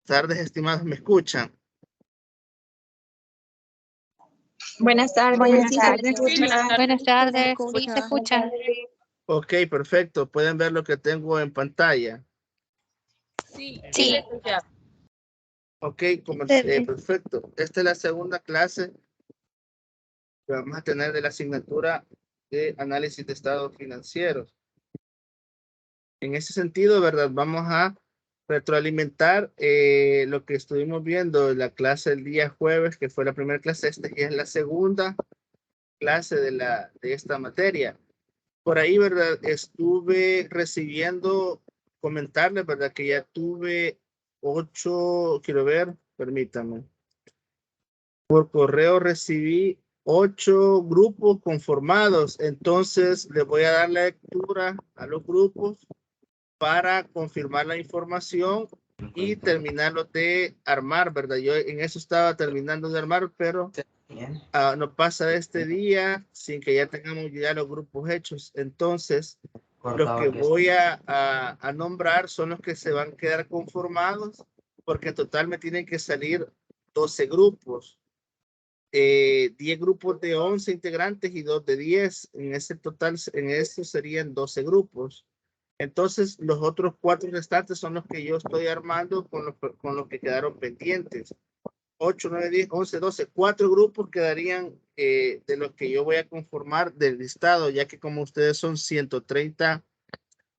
tardes, estimados, ¿me escuchan? Buenas tardes. Buenas Sí, tardes. se escucha. Buenas tardes. Sí, se escucha. Ok, perfecto. ¿Pueden ver lo que tengo en pantalla? Sí. Ok, perfecto. Esta es la segunda clase que vamos a tener de la asignatura de análisis de estados financieros. En ese sentido, ¿verdad? Vamos a retroalimentar lo que estuvimos viendo en la clase el día jueves, que fue la primera clase. Esta ya es la segunda clase de esta materia. Por ahí, ¿verdad? Estuve recibiendo comentarles, ¿verdad? Que ya tuve 8, quiero ver, permítame. Por correo recibí 8 grupos conformados. Entonces, les voy a dar la lectura a los grupos para confirmar la información y terminarlo de armar, ¿verdad? Yo en eso estaba terminando de armar, pero no pasa este día sin que ya tengamos ya los grupos hechos. Entonces, los que voy a nombrar son los que se van a quedar conformados, porque en total me tienen que salir 12 grupos. 10 grupos de 11 integrantes y 2 de 10. En ese total, en eso serían 12 grupos. Entonces, los otros 4 restantes son los que yo estoy armando con los que quedaron pendientes. 8, 9, 10, 11, 12. 4 grupos quedarían de los que yo voy a conformar del listado, ya que como ustedes son 130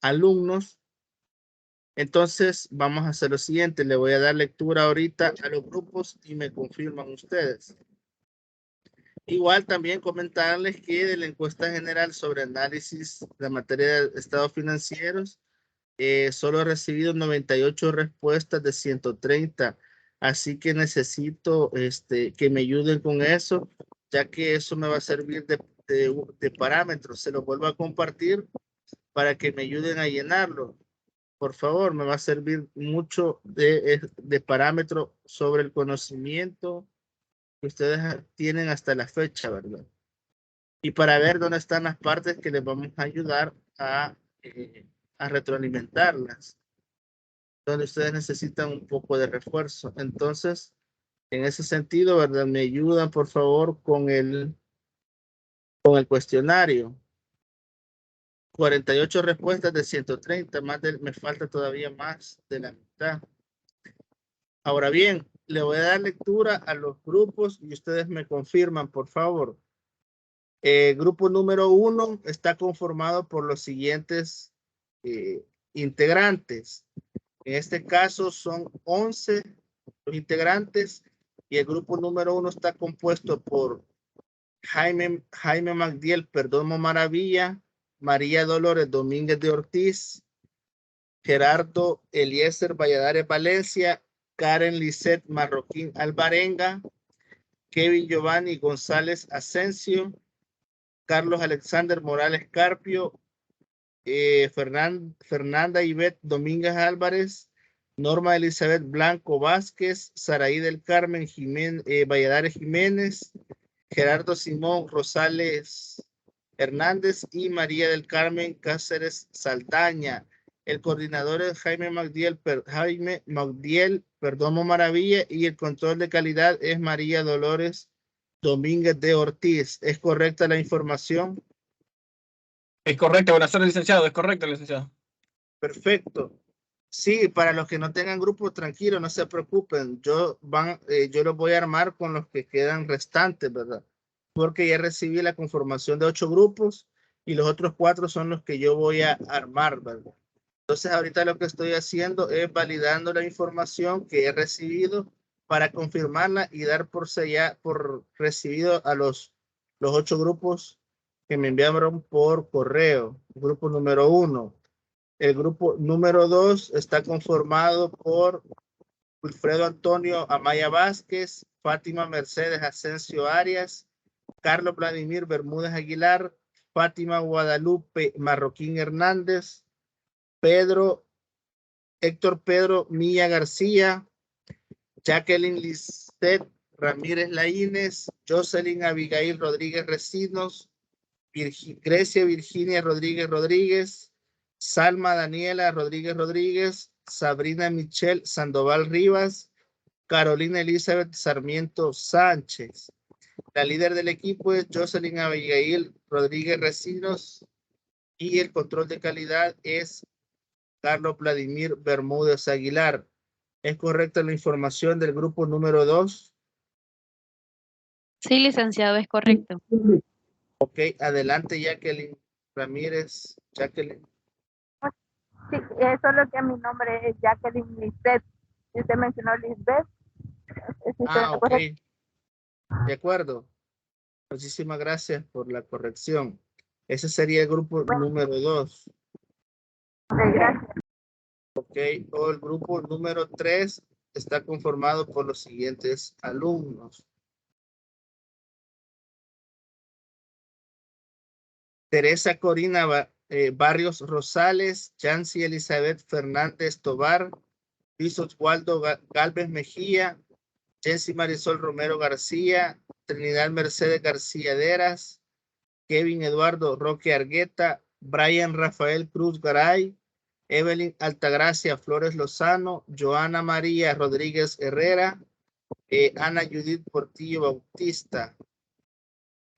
alumnos, entonces vamos a hacer lo siguiente. Le voy a dar lectura ahorita a los grupos y me confirman ustedes. Igual también comentarles que de la encuesta general sobre análisis de la materia de estados financieros, solo he recibido 98 respuestas de 130. Así que necesito que me ayuden con eso, ya que eso me va a servir de parámetros. Se lo vuelvo a compartir para que me ayuden a llenarlo. Por favor, me va a servir mucho de parámetro sobre el conocimiento que ustedes tienen hasta la fecha, ¿verdad? Y para ver dónde están las partes que les vamos a ayudar a retroalimentarlas, donde ustedes necesitan un poco de refuerzo. Entonces, en ese sentido, ¿verdad? Me ayudan, por favor, con el cuestionario. 48 respuestas de 130, me falta todavía más de la mitad. Ahora bien, le voy a dar lectura a los grupos y ustedes me confirman, por favor. Grupo número 1 está conformado por los siguientes integrantes. En este caso son 11 los integrantes y el grupo número 1 está compuesto por Jaime Magdiel Perdomo Maravilla, María Dolores Domínguez de Ortiz, Gerardo Eliezer Valladares Valencia, Karen Lisette Marroquín Alvarenga, Kevin Giovanni González Asensio, Carlos Alexander Morales Carpio, Fernanda Ivette Domínguez Álvarez, Norma Elizabeth Blanco Vázquez, Saraí del Carmen Valladares Jiménez, Gerardo Simón Rosales Hernández y María del Carmen Cáceres Saldaña. El coordinador es Jaime Magdiel Perdomo Maravilla y el control de calidad es María Dolores Domínguez de Ortiz. ¿Es correcta la información? Es correcto, buenas tardes, licenciado. Es correcto, licenciado. Perfecto. Sí, para los que no tengan grupo, tranquilo, no se preocupen. Yo los voy a armar con los que quedan restantes, ¿verdad? Porque ya recibí la conformación de 8 grupos y los otros 4 son los que yo voy a armar, ¿verdad? Entonces, ahorita lo que estoy haciendo es validando la información que he recibido para confirmarla y dar por recibido a los 8 grupos que me enviaron por correo. Grupo número 1. El grupo número 2 está conformado por Wilfredo Antonio Amaya Vázquez, Fátima Mercedes Asensio Arias, Carlos Vladimir Bermúdez Aguilar, Fátima Guadalupe Marroquín Hernández, Héctor Pedro Milla García, Jacqueline Lisset Ramírez Laínez, Jocelyn Abigail Rodríguez Recinos, Grecia Virginia Rodríguez, Salma Daniela Rodríguez, Sabrina Michelle Sandoval Rivas, Carolina Elizabeth Sarmiento Sánchez. La líder del equipo es Jocelyn Abigail Rodríguez Recinos y el control de calidad es Carlos Vladimir Bermúdez Aguilar. ¿Es correcta la información del grupo número 2? Sí, licenciado, es correcto. Ok, adelante Jacqueline Ramírez. Jacqueline. Sí, solo que mi nombre es Jacqueline Lisbeth. Y usted mencionó Lisbeth. Ah, ok. De acuerdo. Muchísimas gracias por la corrección. Ese sería el grupo número 2. Gracias. Ok, o el grupo número 3 está conformado por los siguientes alumnos. Teresa Corina Barrios Rosales, Yancy Elizabeth Fernández Tobar, Luis Oswaldo Galvez Mejía, Jency Marisol Romero García, Trinidad Mercedes García Deras, Kevin Eduardo Roque Argueta, Brian Rafael Cruz Garay, Evelyn Altagracia Flores Lozano, Joana María Rodríguez Herrera, Ana Judith Portillo Bautista.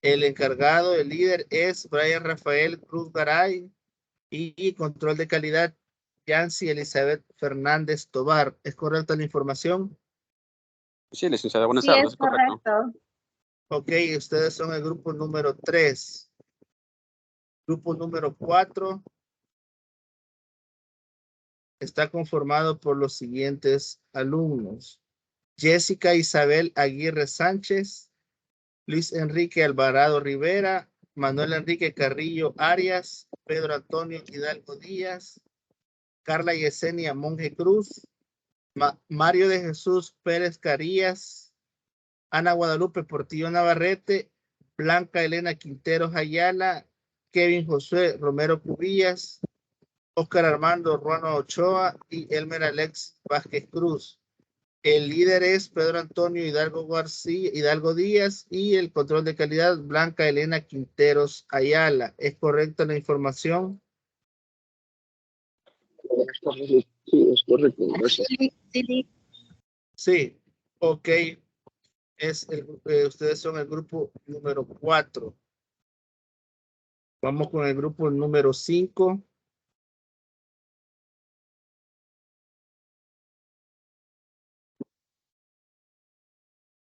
El encargado, el líder es Brian Rafael Cruz Garay y control de calidad Yancy Elizabeth Fernández Tobar. ¿Es correcta la información? Sí, licenciada, buenas Sí, tardes, es es correcto. correcto. Ok, ustedes son el grupo número 3. Grupo número 4 está conformado por los siguientes alumnos. Jessica Isabel Aguirre Sánchez, Luis Enrique Alvarado Rivera, Manuel Enrique Carrillo Arias, Pedro Antonio Hidalgo Díaz, Carla Yesenia Monge Cruz, Mario de Jesús Pérez Carías, Ana Guadalupe Portillo Navarrete, Blanca Elena Quinteros Ayala, Kevin Josué Romero Cubillas, Oscar Armando Ruano Ochoa y Elmer Alex Vázquez Cruz. El líder es Pedro Antonio Hidalgo García, Hidalgo Díaz y el control de calidad Blanca Elena Quinteros Ayala. ¿Es correcta la información? Sí, es correcto. Gracias. Sí, ok. Ustedes son el grupo número 4. Vamos con el grupo número 5.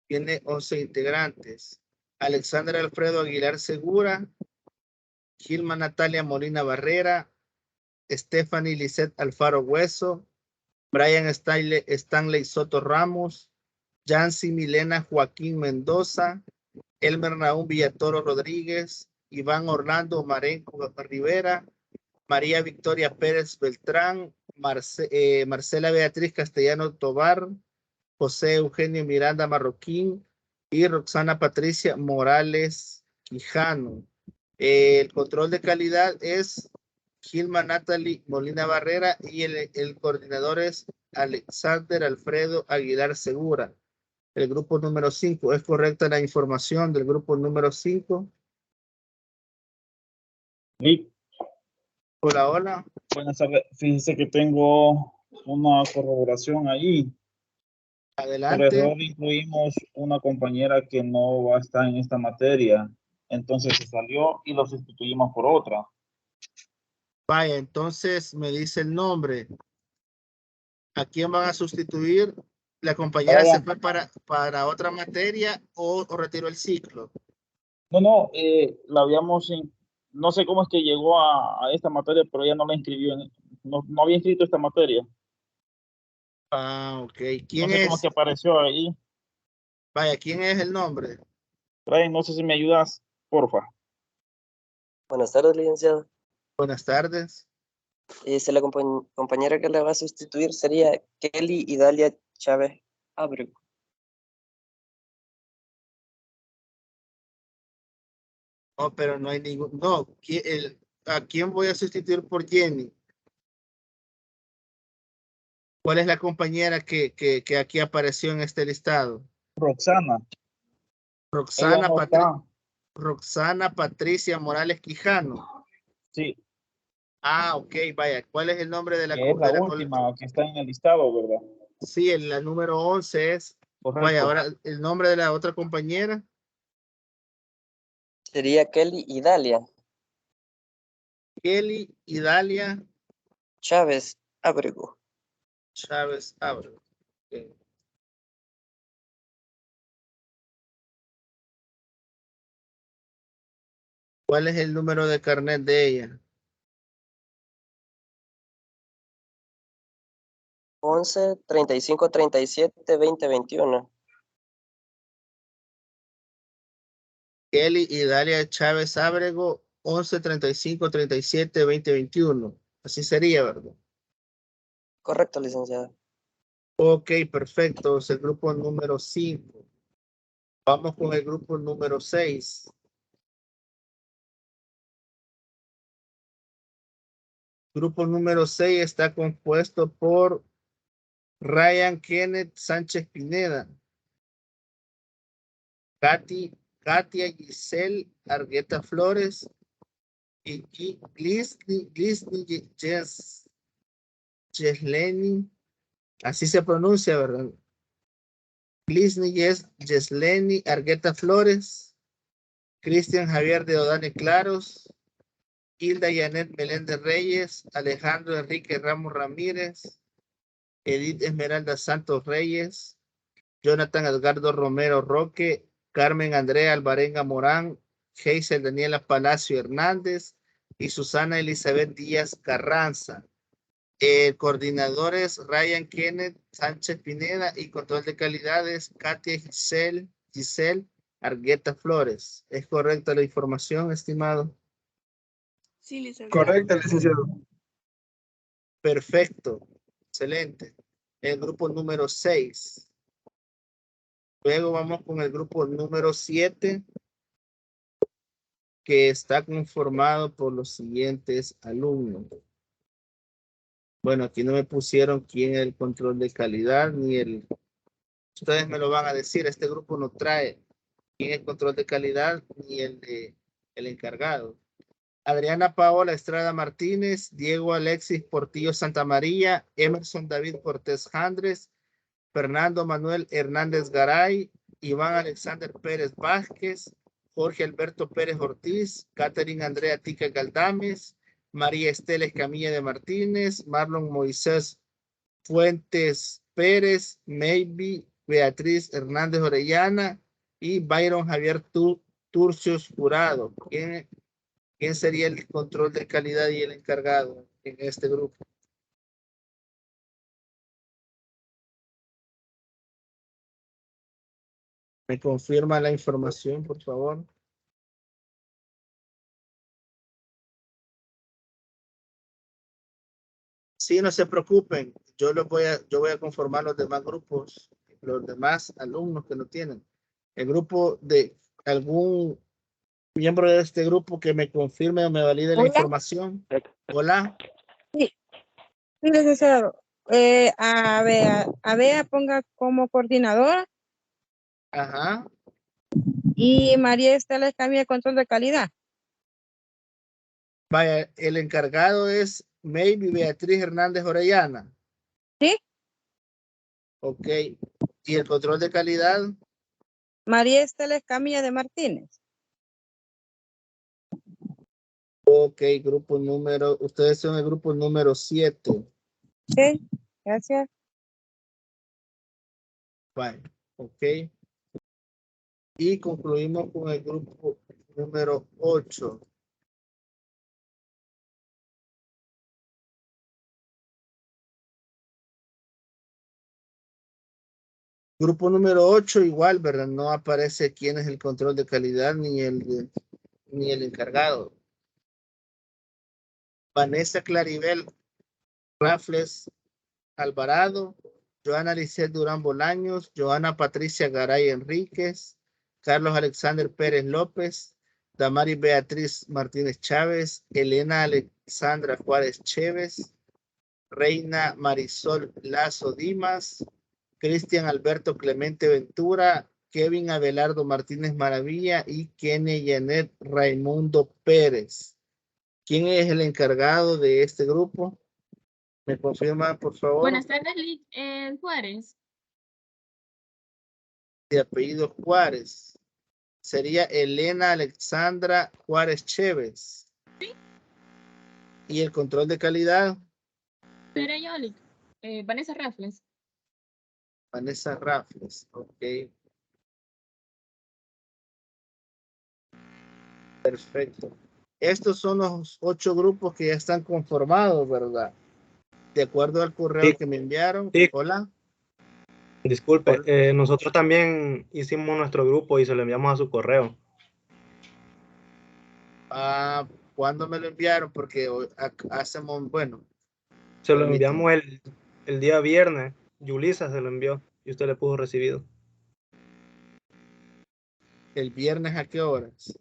Tiene 11 integrantes. Alexandra Alfredo Aguilar Segura, Gilma Natalia Molina Barrera, Stephanie Lisette Alfaro Hueso, Brian Stanley Soto Ramos, Yancy Milena Joaquín Mendoza, Elmer Naúm Villatoro Rodríguez, Iván Orlando Marenco Rivera, María Victoria Pérez Beltrán, Marcela Beatriz Castellano Tobar, José Eugenio Miranda Marroquín y Roxana Patricia Morales Quijano. El control de calidad es Gilma Natalie Molina Barrera y el coordinador es Alexander Alfredo Aguilar Segura. El grupo número 5. ¿Es correcta la información del grupo número 5? Sí, Hola, hola. buenas tardes. Fíjese que tengo una corroboración ahí. Por Adelante. error incluimos una compañera que no va a estar en esta materia. Entonces se salió y lo sustituimos por otra. Vaya, entonces me dice el nombre. ¿A quién van a sustituir? ¿La compañera se fue para otra materia o retiró el ciclo? No, la habíamos, no sé cómo es que llegó a esta materia, pero ella no la inscribió, no había inscrito esta materia. Ah, ok. No ¿Quién sé cómo es es? que apareció ahí. Vaya, ¿quién es el nombre? Brian, no sé si me ayudas, porfa. Buenas tardes, licenciado. Buenas tardes. La compañera que la va a sustituir sería Kelly Idalia Chávez Abreu. Oh, pero no hay ningún. No, ¿a quién voy a sustituir por Jenny? ¿Cuál es la compañera que aquí apareció en este listado? Roxana. Ella Roxana, no está. Roxana Patricia Morales Quijano. Sí, Ah, ok, vaya. ¿Cuál es el nombre de la que es la última que está en el listado, ¿verdad? Sí, la número 11 es. Correcto. Vaya, ahora el nombre de la otra compañera. Sería Kelly Idalia Kelly Idalia Chávez Ábrego. Chávez Ábrego. Ok. ¿Cuál es el número de carnet de ella? 11 35 37 20 21. Kelly Idalia Chávez Ábrego, 11 35 37 20 21. Así sería, ¿verdad? Correcto, licenciado. Ok, perfecto. Es el grupo número 5. Vamos con el grupo número 6. Grupo número 6 está compuesto por Ryan Kenneth Sánchez Pineda, Katia Giselle Argueta Flores y Gisny Yesleni, así se pronuncia, ¿verdad? Gisny Yesleni Argueta Flores, Cristian Javier de Odane Claros, Hilda Janet Meléndez Reyes, Alejandro Enrique Ramos Ramírez, Edith Esmeralda Santos Reyes, Jonathan Edgardo Romero Roque, Carmen Andrea Alvarenga Morán, Geisel Daniela Palacio Hernández y Susana Elizabeth Díaz Carranza. Coordinadores Ryan Kenneth Sánchez Pineda y control de calidades Katia Giselle Argueta Flores. ¿Es correcta la información, estimado? Sí, licenciado. Correcto, licenciado. Perfecto. Excelente. El grupo número 6. Luego vamos con el grupo número 7, que está conformado por los siguientes alumnos. Bueno, aquí no me pusieron quién es el control de calidad, ni el... Ustedes me lo van a decir, este grupo no trae quién es el control de calidad, ni el encargado. Adriana Paola Estrada Martínez, Diego Alexis Portillo Santamaría, Emerson David Cortés Jandres, Fernando Manuel Hernández Garay, Iván Alexander Pérez Vázquez, Jorge Alberto Pérez Ortiz, Catherine Andrea Tica Galdames, María Estela Escamilla de Martínez, Marlon Moisés Fuentes Pérez, Maybe Beatriz Hernández Orellana y Byron Javier Turcios Jurado. ¿Quién sería el control de calidad y el encargado en este grupo? ¿Me confirma la información, por favor? Sí, no se preocupen. Yo voy a conformar los demás grupos, los demás alumnos que no tienen. El grupo de algún miembro de este grupo que me confirme o me valide la Hola. información. Hola. Sí, licenciado. A Bea ponga como coordinadora Ajá. y María Estela Escamilla de control de calidad. Vaya, el encargado es Maybe Beatriz Hernández Orellana. ¿Sí? Ok. ¿Y el control de calidad? María Estela Escamilla de Martínez. Ok, grupo número, ustedes son el grupo número 7. Ok, gracias. Vale, ok. Y concluimos con el grupo número 8. Grupo número 8 igual, ¿verdad? No aparece quién es el control de calidad ni el encargado. Vanessa Claribel Rafles Alvarado, Joana Lisset Durán Bolaños, Joana Patricia Garay Enríquez, Carlos Alexander Pérez López, Damari Beatriz Martínez Chávez, Elena Alexandra Juárez Chévez, Reina Marisol Lazo Dimas, Cristian Alberto Clemente Ventura, Kevin Abelardo Martínez Maravilla y Kenny Janet Raimundo Pérez. ¿Quién es el encargado de este grupo? ¿Me confirman, por favor? Buenas tardes, Juárez. De apellido Juárez. Sería Elena Alexandra Juárez Chévez. Sí. ¿Y el control de calidad? Pera Yoli. Vanessa Raffles. Vanessa Raffles. Ok. Perfecto. Estos son los 8 grupos que ya están conformados, ¿verdad? De acuerdo al correo Sí. que me enviaron. Sí. Hola. Disculpe, Hola. nosotros también hicimos nuestro grupo y se lo enviamos a su correo. ¿Cuándo me lo enviaron? Porque hacemos, bueno. Se lo enviamos el día viernes. Yulisa se lo envió y usted le puso recibido. ¿El viernes a qué horas?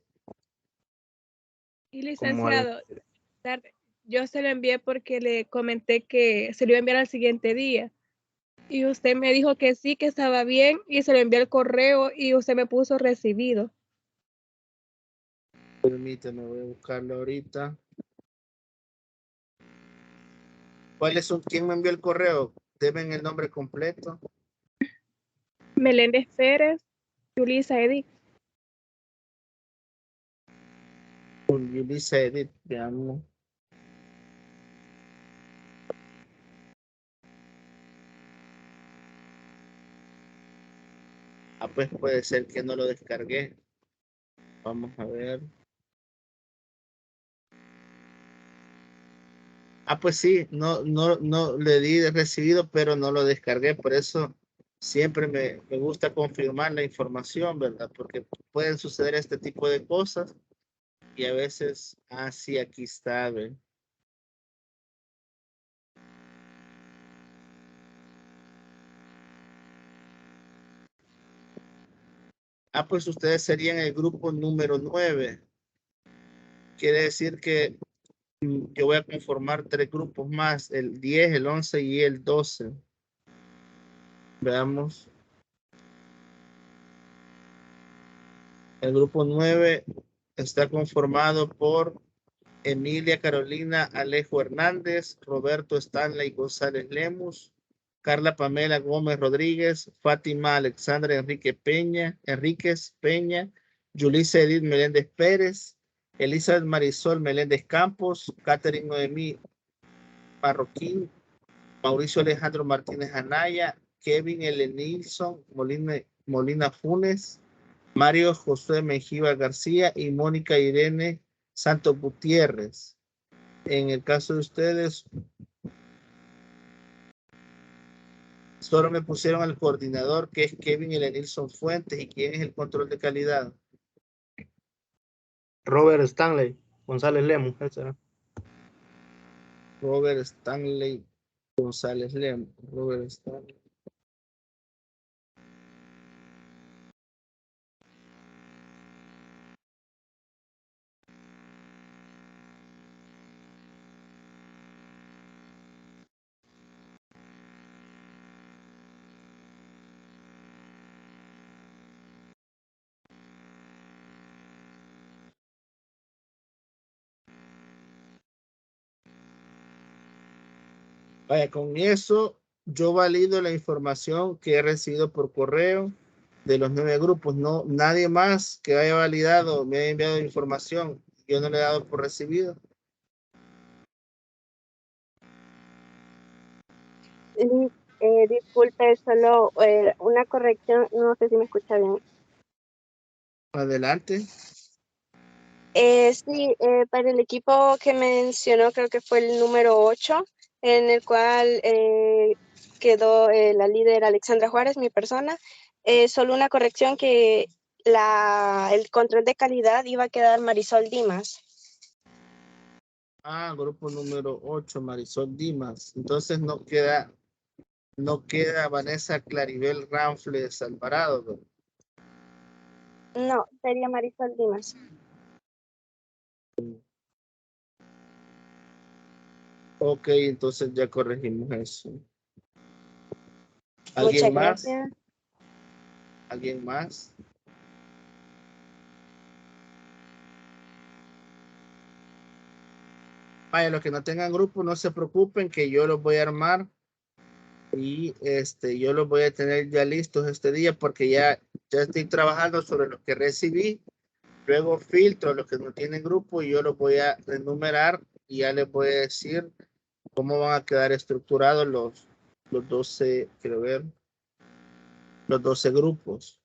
Y licenciado, yo se lo envié porque le comenté que se lo iba a enviar al siguiente día. Y usted me dijo que sí, que estaba bien, y se lo envié el correo y usted me puso recibido. Permítame, voy a buscarlo ahorita. ¿Quién me envió el correo? Deben el nombre completo. Meléndez Pérez, Yulisa Edith. Yulisa Edith, veamos. Pues puede ser que no lo descargué. Vamos a ver. Pues sí, no le di de recibido, pero no lo descargué. Por eso siempre me gusta confirmar la información, ¿verdad? Porque pueden suceder este tipo de cosas y a veces, sí, aquí está, ¿ve? Pues ustedes serían el grupo número 9. Quiere decir que yo voy a conformar 3 grupos más, el 10, el 11 y el 12. Veamos. El grupo 9 está conformado por Emilia Carolina Alejo Hernández, Roberto Stanley González Lemus, Carla Pamela Gómez Rodríguez, Fátima Alexandra Enríquez Peña, Yulisa Edith Meléndez Pérez, Elizabeth Marisol Meléndez Campos, Catherine Noemí Marroquín, Mauricio Alejandro Martínez Anaya, Kevin Elenilson Molina Funes, Mario José Mejía García y Mónica Irene Santos Gutiérrez. En el caso de ustedes, solo me pusieron al coordinador, que es Kevin Elenilson Fuentes. ¿Y quién es el control de calidad? Robert Stanley González Lemus, etc. Robert Stanley González Lemus. Robert Stanley. Vaya, con eso yo valido la información que he recibido por correo de los 9 grupos. No, nadie más que haya validado me ha enviado información. Yo no le he dado por recibido. Disculpe, solo una corrección, no sé si me escucha bien. Adelante. Sí, para el equipo que mencionó, creo que fue el número 8, en el cual quedó la líder Alexandra Juárez, mi persona. Solo una corrección, que el control de calidad iba a quedar Marisol Dimas. Grupo número 8, Marisol Dimas. Entonces no queda Vanessa Claribel Ramfles Alvarado, ¿no? No, sería Marisol Dimas. Ok, entonces ya corregimos eso. ¿Alguien Muchas más? gracias. ¿Alguien más? Vaya, los que no tengan grupo, no se preocupen que yo los voy a armar y yo los voy a tener ya listos este día porque ya estoy trabajando sobre los que recibí. Luego filtro los que no tienen grupo y yo los voy a enumerar y ya les voy a decir cómo van a quedar estructurados los 12, quiero ver, los 12 grupos.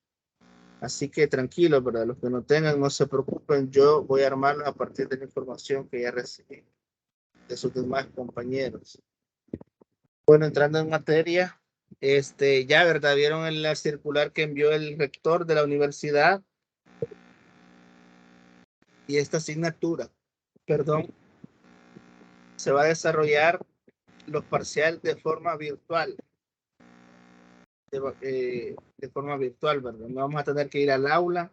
Así que tranquilos, ¿verdad? Los que no tengan, no se preocupen. Yo voy a armarlos a partir de la información que ya recibí de sus demás compañeros. Bueno, entrando en materia, ya, ¿verdad? Vieron en la circular que envió el rector de la universidad y esta asignatura, perdón, se va a desarrollar los parciales de forma virtual. De forma virtual, ¿verdad? No vamos a tener que ir al aula,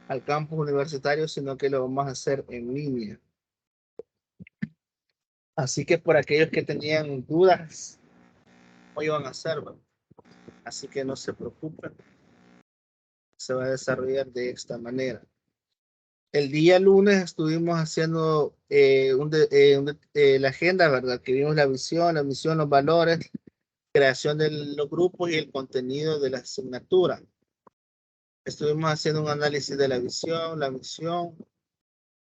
al campus universitario, sino que lo vamos a hacer en línea. Así que por aquellos que tenían dudas, hoy van a hacerlo. Así que no se preocupen. Se va a desarrollar de esta manera. El día lunes estuvimos haciendo la agenda, ¿verdad? Que vimos la visión, los valores, creación de los grupos y el contenido de la asignatura. Estuvimos haciendo un análisis de la visión, la misión,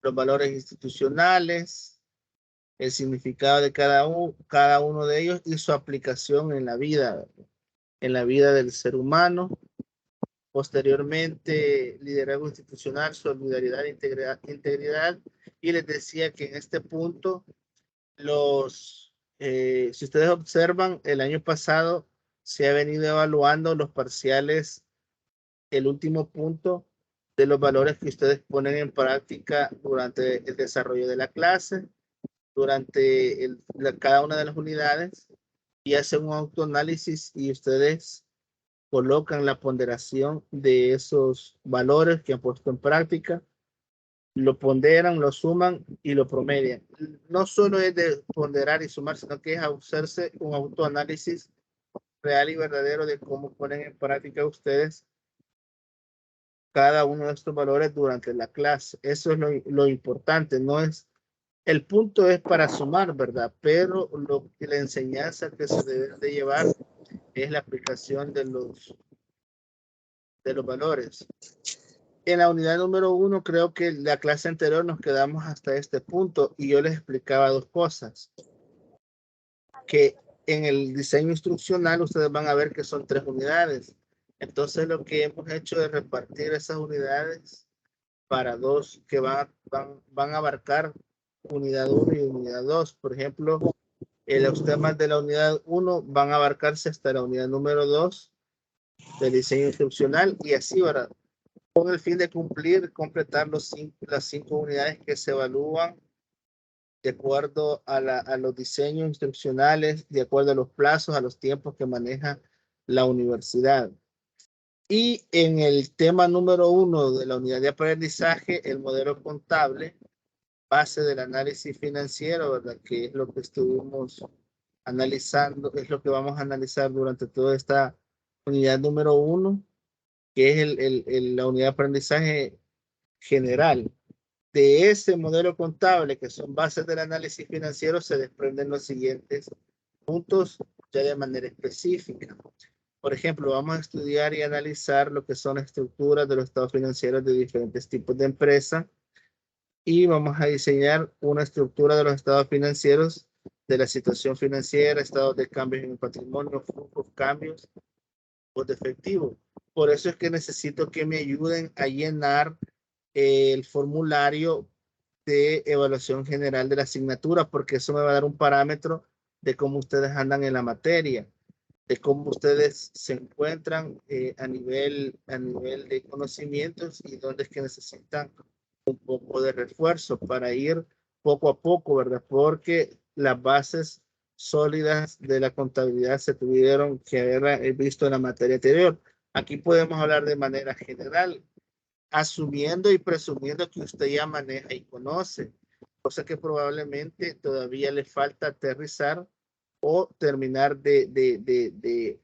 los valores institucionales, el significado de cada uno de ellos y su aplicación en la vida del ser humano. Posteriormente, liderazgo institucional, solidaridad, integridad. Y les decía que en este punto, si ustedes observan, el año pasado se ha venido evaluando los parciales, el último punto de los valores que ustedes ponen en práctica durante el desarrollo de la clase, durante cada una de las unidades, y hacen un autoanálisis y ustedes colocan la ponderación de esos valores que han puesto en práctica, lo ponderan, lo suman y lo promedian. No solo es de ponderar y sumar, sino que es hacerse un autoanálisis real y verdadero de cómo ponen en práctica ustedes cada uno de estos valores durante la clase. Eso es lo importante, no es, el punto es para sumar, ¿verdad? Pero la enseñanza que se debe de llevar es la aplicación de los valores. En la unidad número 1, creo que la clase anterior nos quedamos hasta este punto y yo les explicaba dos cosas. Que en el diseño instruccional ustedes van a ver que son 3 unidades. Entonces lo que hemos hecho es repartir esas unidades para 2 que van a abarcar unidad 1 y unidad 2. Por ejemplo, los temas de la unidad 1 van a abarcarse hasta la unidad número 2 del diseño instruccional y así, ¿verdad? Con el fin de completar las 5 unidades que se evalúan de acuerdo a los diseños instruccionales, de acuerdo a los plazos, a los tiempos que maneja la universidad. Y en el tema número 1 de la unidad de aprendizaje, el modelo contable, base del análisis financiero, ¿verdad? Que es lo que estuvimos analizando, es lo que vamos a analizar durante toda esta unidad número 1, que es la unidad de aprendizaje general. De ese modelo contable, que son bases del análisis financiero, se desprenden los siguientes puntos ya de manera específica. Por ejemplo, vamos a estudiar y analizar lo que son estructuras de los estados financieros de diferentes tipos de empresa y vamos a diseñar una estructura de los estados financieros de la situación financiera, estados de cambios en el patrimonio, flujos, cambios o de efectivo. Por eso es que necesito que me ayuden a llenar el formulario de evaluación general de la asignatura, porque eso me va a dar un parámetro de cómo ustedes andan en la materia, de cómo ustedes se encuentran a nivel de conocimientos y dónde es que necesitan un poco de refuerzo para ir poco a poco, ¿verdad? Porque las bases sólidas de la contabilidad se tuvieron que haber visto en la materia anterior. Aquí podemos hablar de manera general, asumiendo y presumiendo que usted ya maneja y conoce, cosa que probablemente todavía le falta aterrizar o terminar de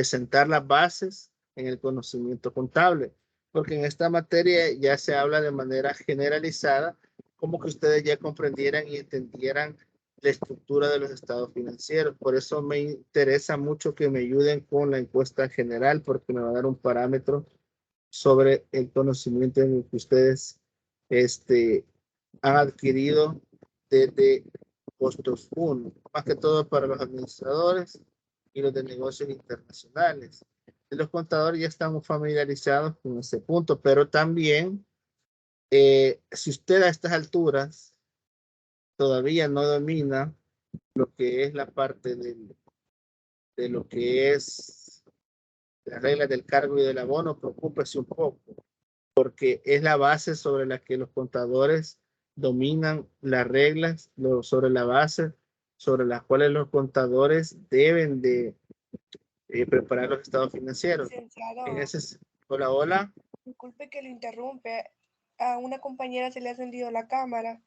sentar las bases en el conocimiento contable, porque en esta materia ya se habla de manera generalizada como que ustedes ya comprendieran y entendieran la estructura de los estados financieros. Por eso me interesa mucho que me ayuden con la encuesta general, porque me va a dar un parámetro sobre el conocimiento en el que ustedes han adquirido desde costos 1, más que todo para los administradores y los de negocios internacionales. Y los contadores ya estamos familiarizados con ese punto, pero también si usted a estas alturas todavía no domina lo que es la parte de lo que es las reglas del cargo y del abono, preocúpese un poco, porque es la base sobre la que los contadores dominan las reglas, sobre la base sobre las cuales los contadores deben de preparar los estados financieros. Hola, hola. Disculpe que lo interrumpe. A una compañera se le ha encendido la cámara.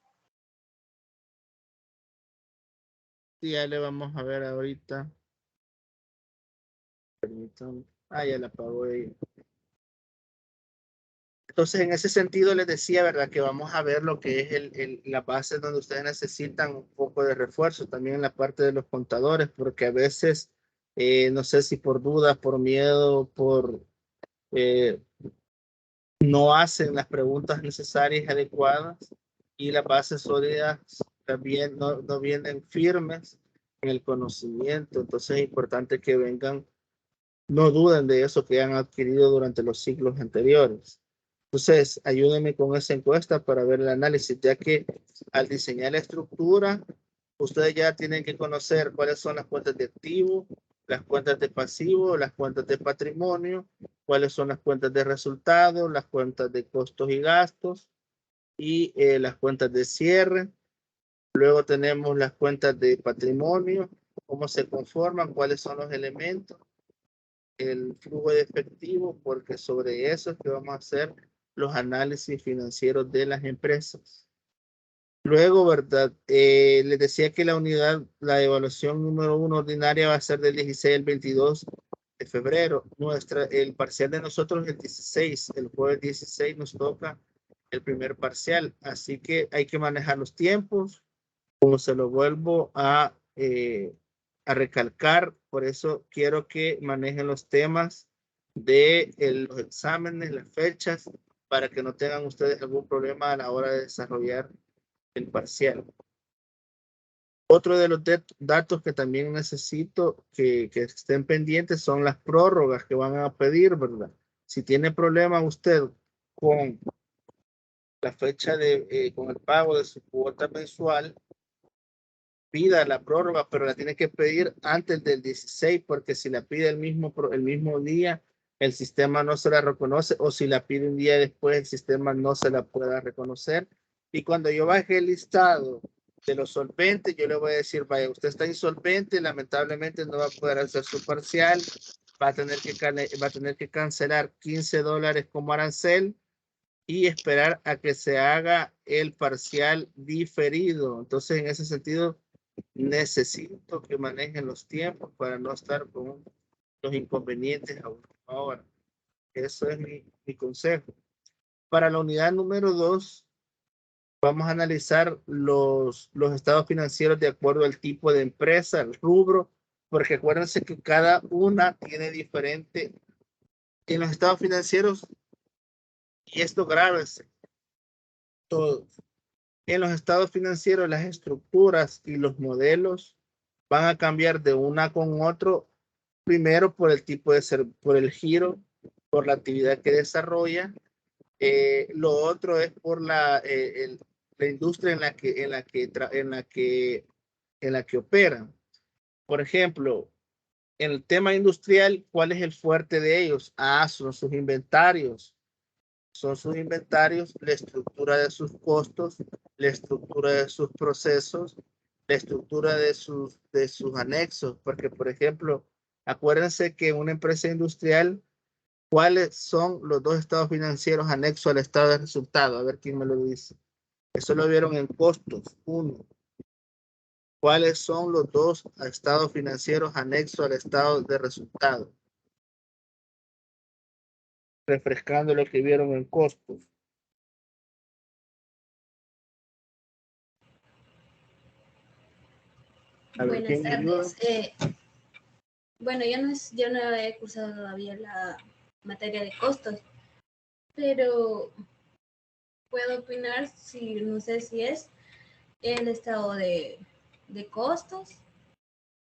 Sí, ya le vamos a ver ahorita. Permítanme. Ya la apagó ella. Entonces, en ese sentido, les decía, ¿verdad? Que vamos a ver lo que es la base donde ustedes necesitan un poco de refuerzo, también en la parte de los contadores, porque a veces, no sé si por dudas, por miedo, no hacen las preguntas necesarias y adecuadas, y las bases sólidas también no vienen firmes en el conocimiento. Entonces es importante que vengan, no duden de eso que han adquirido durante los ciclos anteriores. Entonces, ayúdenme con esa encuesta para ver el análisis, ya que al diseñar la estructura, ustedes ya tienen que conocer cuáles son las cuentas de activo, las cuentas de pasivo, las cuentas de patrimonio, cuáles son las cuentas de resultados, las cuentas de costos y gastos y las cuentas de cierre. Luego tenemos las cuentas de patrimonio, cómo se conforman, cuáles son los elementos, el flujo de efectivo, porque sobre eso es que vamos a hacer los análisis financieros de las empresas. Luego, ¿verdad? Les decía que la evaluación número 1 ordinaria va a ser del 16 al 22 de febrero. El parcial de nosotros es el 16. El jueves 16 nos toca el primer parcial. Así que hay que manejar los tiempos. Como se lo vuelvo a recalcar, por eso quiero que manejen los temas de los exámenes, las fechas, para que no tengan ustedes algún problema a la hora de desarrollar el parcial. Otro de los datos que también necesito que estén pendientes son las prórrogas que van a pedir, ¿verdad? Si tiene problema usted con la fecha con el pago de su cuota mensual, pida la prórroga, pero la tiene que pedir antes del 16, porque si la pide el mismo día, el sistema no se la reconoce, o si la pide un día después, el sistema no se la pueda reconocer. Y cuando yo baje el listado de los solventes, yo le voy a decir, vaya, usted está insolvente, lamentablemente no va a poder hacer su parcial, va a tener que cancelar $15 como arancel y esperar a que se haga el parcial diferido. Entonces, en ese sentido, necesito que manejen los tiempos para no estar con los inconvenientes a última hora. Eso es mi consejo. Para la unidad número 2, vamos a analizar los estados financieros de acuerdo al tipo de empresa, el rubro, porque acuérdense que cada una tiene diferente en los estados financieros, y esto grábense todos. En los estados financieros, las estructuras y los modelos van a cambiar de una con otro, primero por el tipo de por el giro, por la actividad que desarrolla. Lo otro es por la industria en la que operan. Por ejemplo, en el tema industrial, ¿cuál es el fuerte de ellos? Son sus inventarios. Son sus inventarios, la estructura de sus costos, la estructura de sus procesos, la estructura de sus anexos. Porque, por ejemplo, acuérdense que en una empresa industrial, ¿cuáles son los dos estados financieros anexos al estado de resultado? A ver quién me lo dice. Eso lo vieron en costos 1. ¿Cuáles son los dos estados financieros anexos al estado de resultado? Refrescando lo que vieron en costos. A ver, Buenas ¿quién me ayuda? tardes. Bueno, yo no he cursado todavía la materia de costos, pero puedo opinar si no sé si es el estado de costos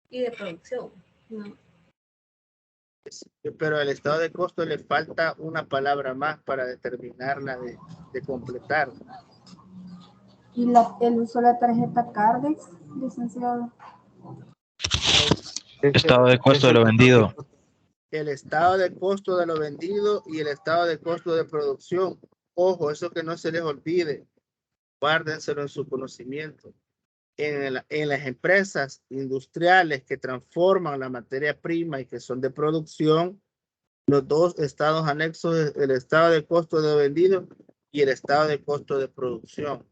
y de producción. ¿No? Pero al estado de costo le falta una palabra más para determinarla de completar. ¿Y el uso de la tarjeta Cardex, licenciado? Estado de costo de lo vendido. El estado de costo de lo vendido y el estado de costo de producción. Ojo, eso que no se les olvide. Guárdenselo en su conocimiento. En las empresas industriales que transforman la materia prima y que son de producción, los dos estados anexos, el estado de costo de vendido y el estado de costo de producción.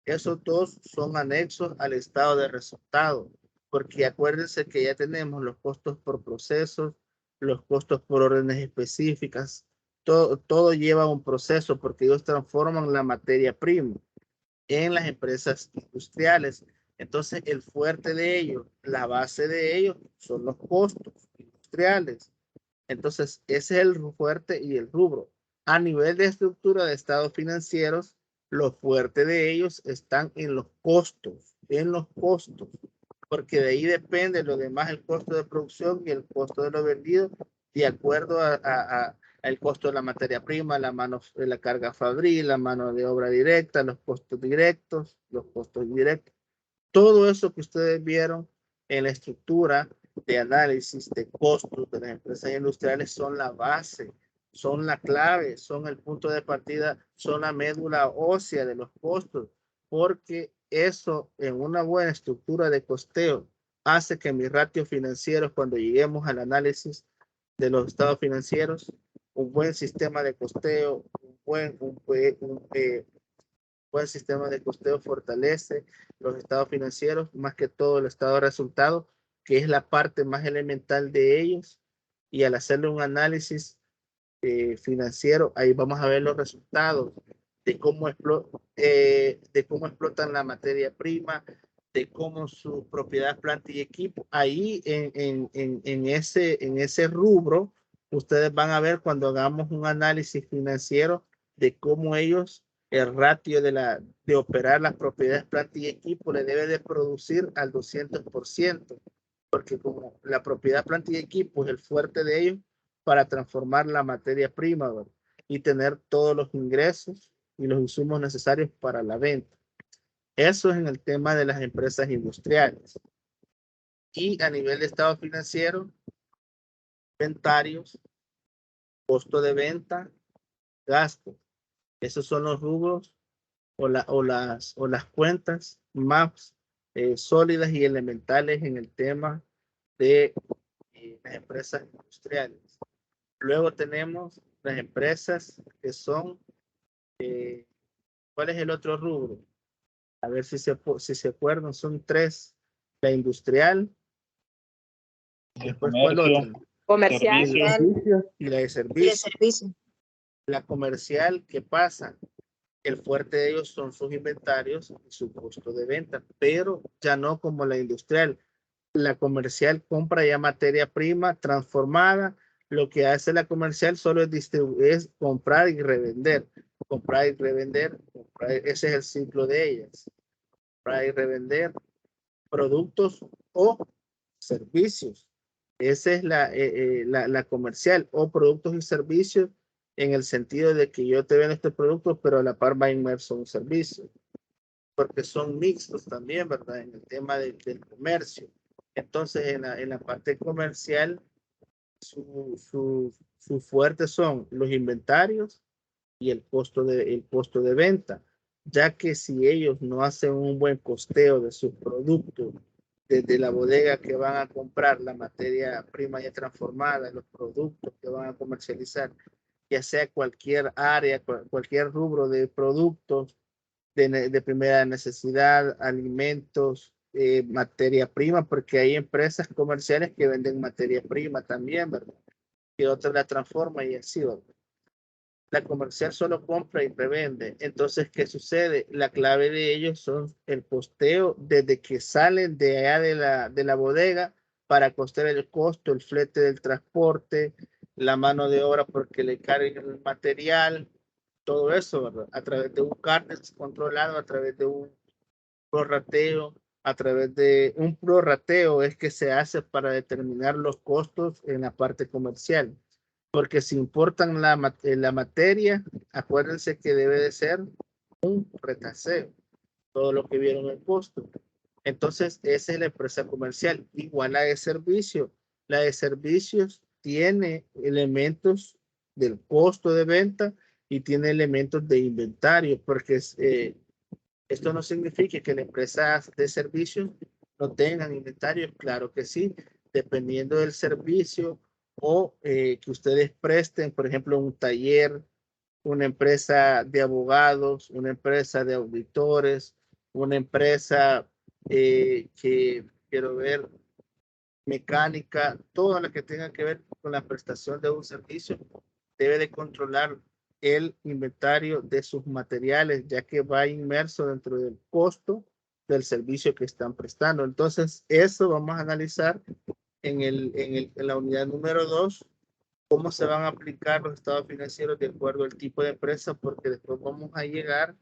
Esos dos son anexos al estado de resultado, porque acuérdense que ya tenemos los costos por procesos, los costos por órdenes específicas, todo lleva un proceso porque ellos transforman la materia prima en las empresas industriales. Entonces, el fuerte de ellos, la base de ellos son los costos industriales. Entonces, ese es el fuerte y el rubro. A nivel de estructura de estados financieros, lo fuerte de ellos están en los costos, porque de ahí depende lo demás, el costo de producción y el costo de lo vendido, de acuerdo al costo de la materia prima, la carga fabril, la mano de obra directa, los costos directos, todo eso que ustedes vieron en la estructura de análisis de costos de las empresas industriales son la base, son la clave, son el punto de partida, son la médula ósea de los costos, porque eso en una buena estructura de costeo hace que mis ratios financieros, cuando lleguemos al análisis de los estados financieros, un buen sistema de costeo, un buen sistema de costeo fortalece los estados financieros, más que todo el estado de resultados, que es la parte más elemental de ellos, y al hacerle un análisis financiero, ahí vamos a ver los resultados de cómo explotan la materia prima, de cómo su propiedad, planta y equipo. Ahí en ese rubro, ustedes van a ver cuando hagamos un análisis financiero de cómo ellos, el ratio de operar las propiedades, planta y equipo le debe de producir al 200%, porque como la propiedad, planta y equipo es el fuerte de ellos para transformar la materia prima, ¿verdad? Y tener todos los ingresos y los insumos necesarios para la venta. Eso es en el tema de las empresas industriales. Y a nivel de estado financiero, inventarios, costo de venta, gasto. Esos son los rubros o las cuentas más sólidas y elementales en el tema de las empresas industriales. Luego tenemos las empresas que son, ¿cuál es el otro rubro? A ver si se acuerdan, son tres: la industrial, después ¿cuál otra? Comercial. Y la de servicio. La comercial, ¿qué pasa? El fuerte de ellos son sus inventarios y su costo de venta, pero ya no como la industrial. La comercial compra ya materia prima transformada. Lo que hace la comercial solo es comprar y revender. Comprar y revender. Ese es el ciclo de ellas. Comprar y revender productos o servicios. Esa es la comercial, o productos y servicios, en el sentido de que yo te vendo este producto, pero a la par va inmerso un servicio, porque son mixtos también, ¿verdad? En el tema del comercio. Entonces, en la parte comercial, su fuerte son los inventarios y el costo de venta, ya que si ellos no hacen un buen costeo de sus productos, desde la bodega que van a comprar la materia prima ya transformada, los productos que van a comercializar, ya sea cualquier área, cualquier rubro de productos de primera necesidad, alimentos, materia prima, porque hay empresas comerciales que venden materia prima también, ¿verdad? Que otras la transforman y así, ¿verdad? La comercial solo compra y revende. Entonces, ¿qué sucede? La clave de ellos son el costeo desde que salen de allá de la bodega para costear el costo, el flete del transporte, la mano de obra porque le carguen el material, todo eso, ¿verdad? A través de un cártel controlado, a través de un prorrateo, a través de un prorrateo es que se hace para determinar los costos en la parte comercial. Porque si importan la materia, acuérdense que debe de ser un retaseo, todo lo que vieron el costo. Entonces, esa es la empresa comercial. Igual la de servicio. La de servicios tiene elementos del costo de venta y tiene elementos de inventario, porque esto no significa que la empresa de servicios no tengan inventario. Claro que sí, dependiendo del servicio o que ustedes presten, por ejemplo, un taller, una empresa de abogados, una empresa de auditores, una empresa que quiero ver mecánica, todo lo que tenga que ver con la prestación de un servicio, debe de controlar el inventario de sus materiales, ya que va inmerso dentro del costo del servicio que están prestando. Entonces, eso vamos a analizar en la unidad número 2, cómo se van a aplicar los estados financieros de acuerdo al tipo de empresa, porque después vamos a llegar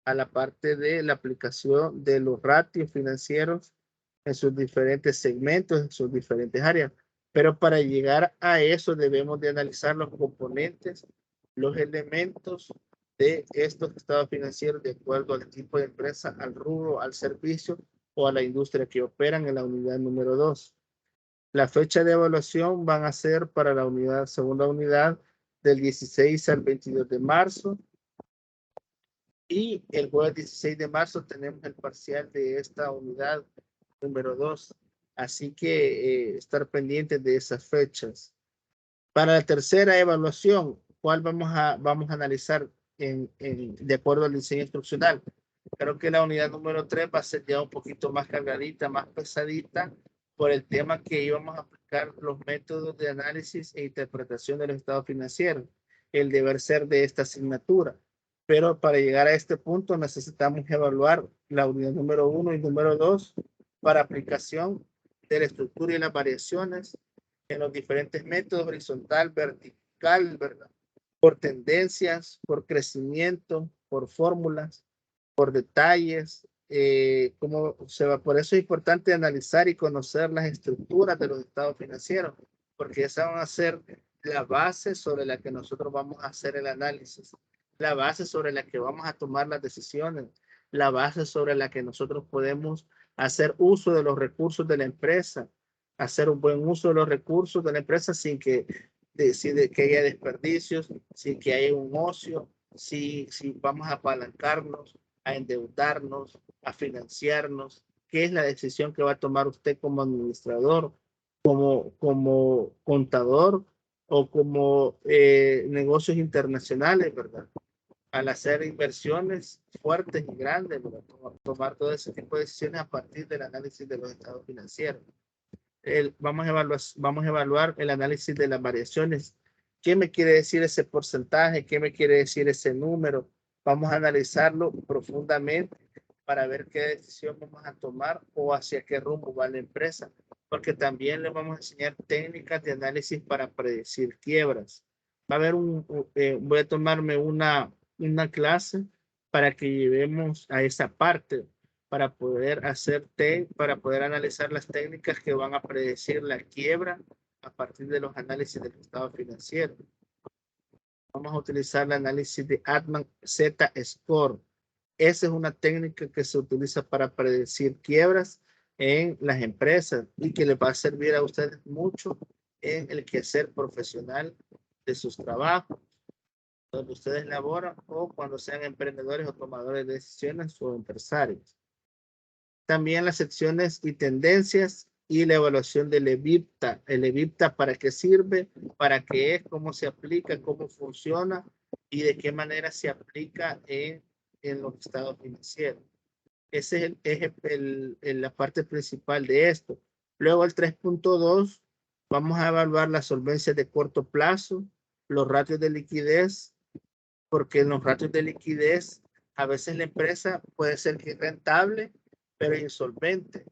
a la parte de la aplicación de los ratios financieros en sus diferentes segmentos, en sus diferentes áreas. Pero para llegar a eso debemos de analizar los componentes, los elementos de estos estados financieros de acuerdo al tipo de empresa, al rubro, al servicio o a la industria que operan en la unidad número 2. La fecha de evaluación van a ser para la segunda unidad del 16 al 22 de marzo. Y el jueves 16 de marzo tenemos el parcial de esta unidad número 2. Así que estar pendientes de esas fechas. Para la tercera evaluación, ¿cuál vamos a analizar de acuerdo al diseño instruccional? Creo que la unidad número 3 va a ser ya un poquito más cargadita, más pesadita, por el tema que íbamos a aplicar los métodos de análisis e interpretación de los estados financieros, el deber ser de esta asignatura. Pero para llegar a este punto necesitamos evaluar la unidad número 1 y número 2 para aplicación de la estructura y las variaciones en los diferentes métodos horizontal, vertical, ¿verdad? Por tendencias, por crecimiento, por fórmulas, por detalles, por eso es importante analizar y conocer las estructuras de los estados financieros, porque esas van a ser la base sobre la que nosotros vamos a hacer el análisis, la base sobre la que vamos a tomar las decisiones, la base sobre la que nosotros podemos hacer uso de los recursos de la empresa, hacer un buen uso de los recursos de la empresa sin que haya desperdicios, sin que haya un ocio, si vamos a apalancarnos, a endeudarnos, a financiarnos. ¿Qué es la decisión que va a tomar usted como administrador, como contador o como negocios internacionales, ¿verdad? Al hacer inversiones fuertes y grandes, ¿verdad? Tomar todo ese tipo de decisiones a partir del análisis de los estados financieros. Vamos a evaluar el análisis de las variaciones. ¿Qué me quiere decir ese porcentaje? ¿Qué me quiere decir ese número? Vamos a analizarlo profundamente para ver qué decisión vamos a tomar o hacia qué rumbo va la empresa. Porque también le vamos a enseñar técnicas de análisis para predecir quiebras. Va a haber voy a tomarme una clase para que llevemos a esa parte, para poder para poder analizar las técnicas que van a predecir la quiebra a partir de los análisis del estado financiero. Vamos a utilizar el análisis de Altman Z-Score. Esa es una técnica que se utiliza para predecir quiebras en las empresas y que les va a servir a ustedes mucho en el quehacer profesional de sus trabajos, donde ustedes laboran o cuando sean emprendedores o tomadores de decisiones o empresarios. También las secciones y tendencias y la evaluación del EBITDA. El EBITDA, ¿para qué sirve? ¿Para qué es? ¿Cómo se aplica? ¿Cómo funciona? ¿Y de qué manera se aplica en los estados financieros? Esa es la parte principal de esto. Luego el 3.2, vamos a evaluar la solvencia de corto plazo, los ratios de liquidez, porque en los ratios de liquidez, a veces la empresa puede ser que es rentable, pero insolvente.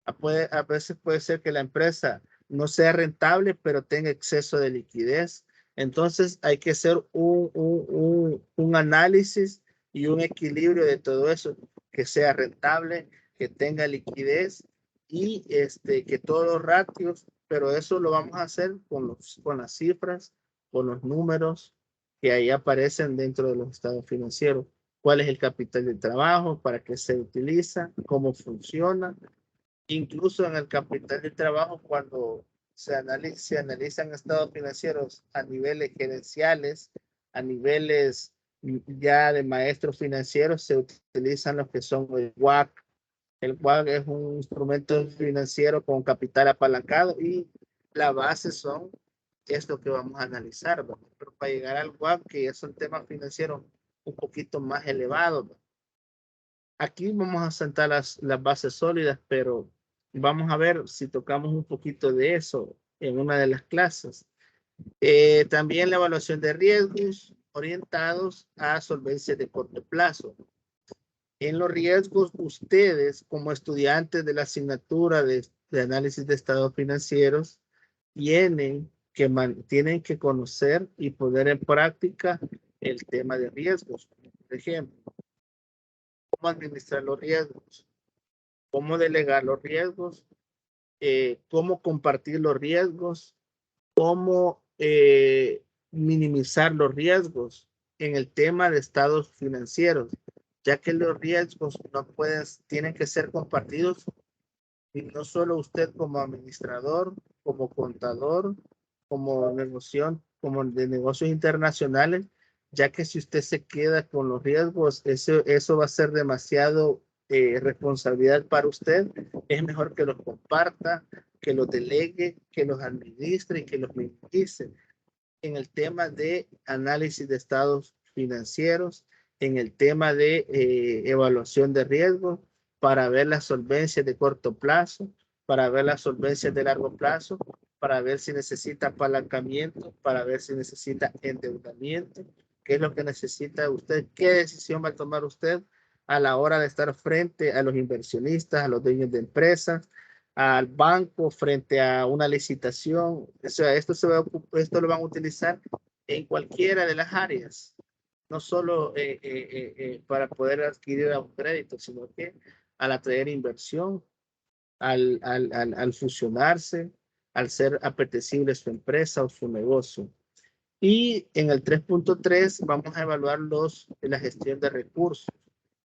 A veces puede ser que la empresa no sea rentable, pero tenga exceso de liquidez. Entonces hay que hacer un análisis y un equilibrio de todo eso, que sea rentable, que tenga liquidez y que todos los ratios, pero eso lo vamos a hacer con las cifras, con los números que ahí aparecen dentro de los estados financieros. ¿Cuál es el capital de trabajo? ¿Para qué se utiliza? ¿Cómo funciona? Incluso en el capital de trabajo, cuando se analizan estados financieros a niveles gerenciales, a niveles ya de maestros financieros, se utilizan los que son el WACC. El WACC es un instrumento financiero con capital apalancado y la base es lo que vamos a analizar, ¿verdad? Pero para llegar al WACC, que ya son temas financieros un poquito más elevados, ¿verdad? Aquí vamos a sentar las bases sólidas, pero vamos a ver si tocamos un poquito de eso en una de las clases. También la evaluación de riesgos orientados a solvencia de corto plazo. En los riesgos, ustedes como estudiantes de la asignatura de análisis de estados financieros tienen que conocer y poner en práctica el tema de riesgos. Por ejemplo, cómo administrar los riesgos, cómo delegar los riesgos, cómo compartir los riesgos, cómo minimizar los riesgos en el tema de estados financieros, ya que los riesgos tienen que ser compartidos y no solo usted como administrador, como contador, como de negocios internacionales, ya que si usted se queda con los riesgos, eso va a ser demasiado responsabilidad para usted. Es mejor que los comparta, que los delegue, que los administre y que los minimice. En el tema de análisis de estados financieros, en el tema de evaluación de riesgos, para ver las solvencias de corto plazo, para ver las solvencias de largo plazo, para ver si necesita apalancamiento, para ver si necesita endeudamiento, qué es lo que necesita usted, qué decisión va a tomar usted a la hora de estar frente a los inversionistas, a los dueños de empresas, al banco, frente a una licitación. O sea, esto lo van a utilizar en cualquiera de las áreas, no solo para poder adquirir un crédito, sino que al atraer inversión, al fusionarse, al ser apetecible su empresa o su negocio. Y en el 3.3 vamos a evaluar la gestión de recursos,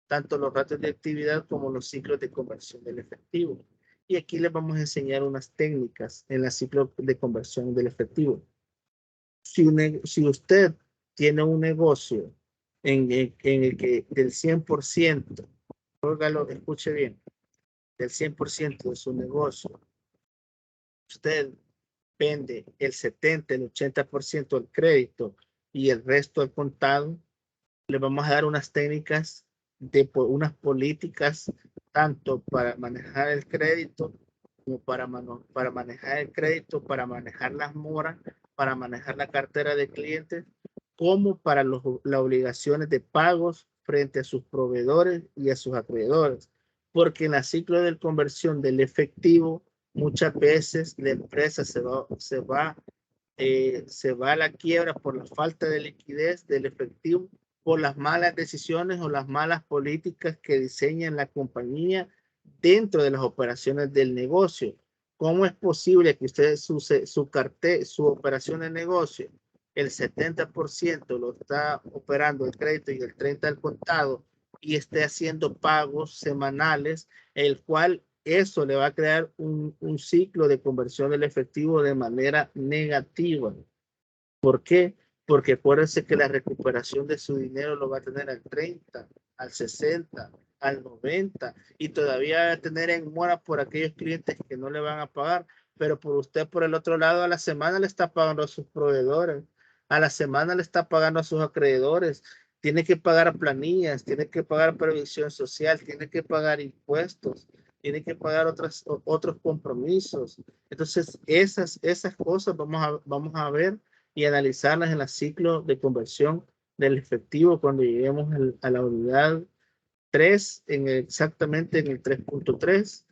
tanto los ratios de actividad como los ciclos de conversión del efectivo. Y aquí les vamos a enseñar unas técnicas en el ciclo de conversión del efectivo. Si usted tiene un negocio en el que del 100%, escuche bien, del 100% de su negocio, usted vende el 70, el 80% del crédito y el resto al contado, le vamos a dar unas técnicas unas políticas tanto para manejar el crédito como para manejar el crédito, para manejar las moras, para manejar la cartera de clientes, como para las obligaciones de pagos frente a sus proveedores y a sus acreedores. Porque en el ciclo de conversión del efectivo, muchas veces la empresa se va a la quiebra por la falta de liquidez del efectivo, por las malas decisiones o las malas políticas que diseña la compañía dentro de las operaciones del negocio. ¿Cómo es posible que usted su operación de negocio, el 70% lo está operando el crédito y el 30% al contado, y esté haciendo pagos semanales, el cual eso le va a crear un ciclo de conversión del efectivo de manera negativa? ¿Por qué? Porque acuérdense que la recuperación de su dinero lo va a tener al 30, al 60, al 90 y todavía va a tener en mora por aquellos clientes que no le van a pagar, pero por usted por el otro lado a la semana le está pagando a sus proveedores, a la semana le está pagando a sus acreedores, tiene que pagar planillas, tiene que pagar previsión social, tiene que pagar impuestos, tiene que pagar otros compromisos. Entonces esas cosas vamos a ver y analizarlas en el ciclo de conversión del efectivo cuando lleguemos a la unidad 3, exactamente en el 3.3.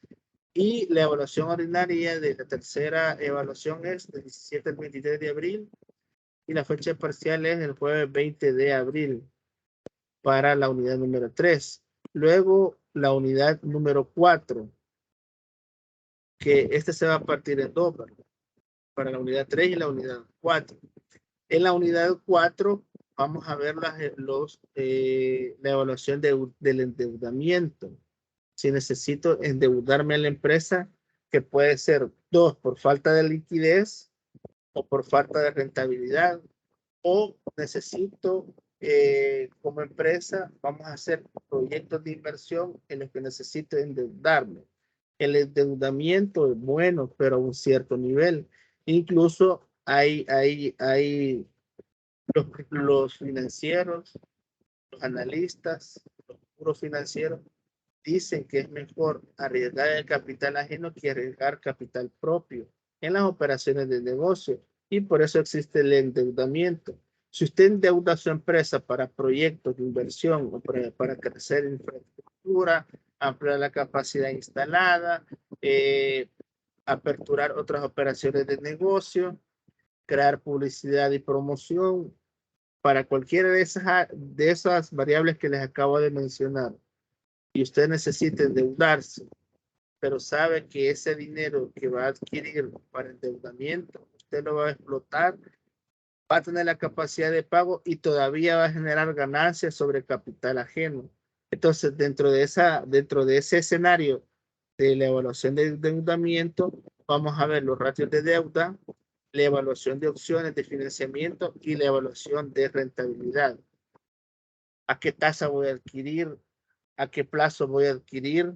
Y la evaluación ordinaria de la tercera evaluación es del 17 al 23 de abril. Y la fecha parcial es el jueves 20 de abril para la unidad número 3. Luego la unidad número 4, que este se va a partir en dos, ¿verdad? Para la unidad 3 y la unidad 4. En la unidad 4 vamos a ver la evaluación del endeudamiento. Si necesito endeudarme a la empresa, que puede ser 2 por falta de liquidez o por falta de rentabilidad, o necesito como empresa, vamos a hacer proyectos de inversión en los que necesito endeudarme. El endeudamiento es bueno, pero a un cierto nivel. Incluso hay los financieros, los analistas, los puros financieros, dicen que es mejor arriesgar el capital ajeno que arriesgar capital propio en las operaciones de negocio, y por eso existe el endeudamiento. Si usted endeuda a su empresa para proyectos de inversión o para crecer infraestructura, ampliar la capacidad instalada, aperturar otras operaciones de negocio, crear publicidad y promoción, para cualquiera de esas variables que les acabo de mencionar, y usted necesita endeudarse, pero sabe que ese dinero que va a adquirir para endeudamiento, usted lo va a explotar, va a tener la capacidad de pago y todavía va a generar ganancias sobre capital ajeno. Entonces, dentro de ese escenario de la evaluación de endeudamiento, vamos a ver los ratios de deuda, la evaluación de opciones de financiamiento y la evaluación de rentabilidad. ¿A qué tasa voy a adquirir? ¿A qué plazo voy a adquirir?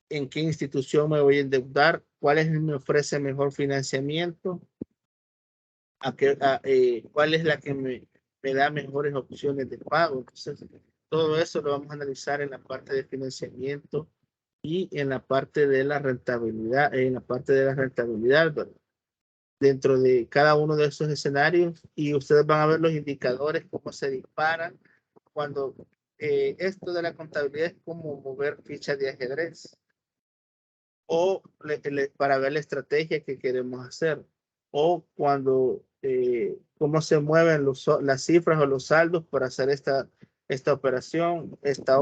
¿En qué institución me voy a endeudar? ¿Cuál me ofrece mejor financiamiento? ¿Cuál es la que me da mejores opciones de pago? Entonces, todo eso lo vamos a analizar en la parte de financiamiento y en la parte de la rentabilidad, ¿verdad? Dentro de cada uno de esos escenarios, y ustedes van a ver los indicadores, cómo se disparan cuando esto de la contabilidad es como mover fichas de ajedrez, o para ver la estrategia que queremos hacer, o cuando cómo se mueven las cifras o los saldos para hacer esta operación, esta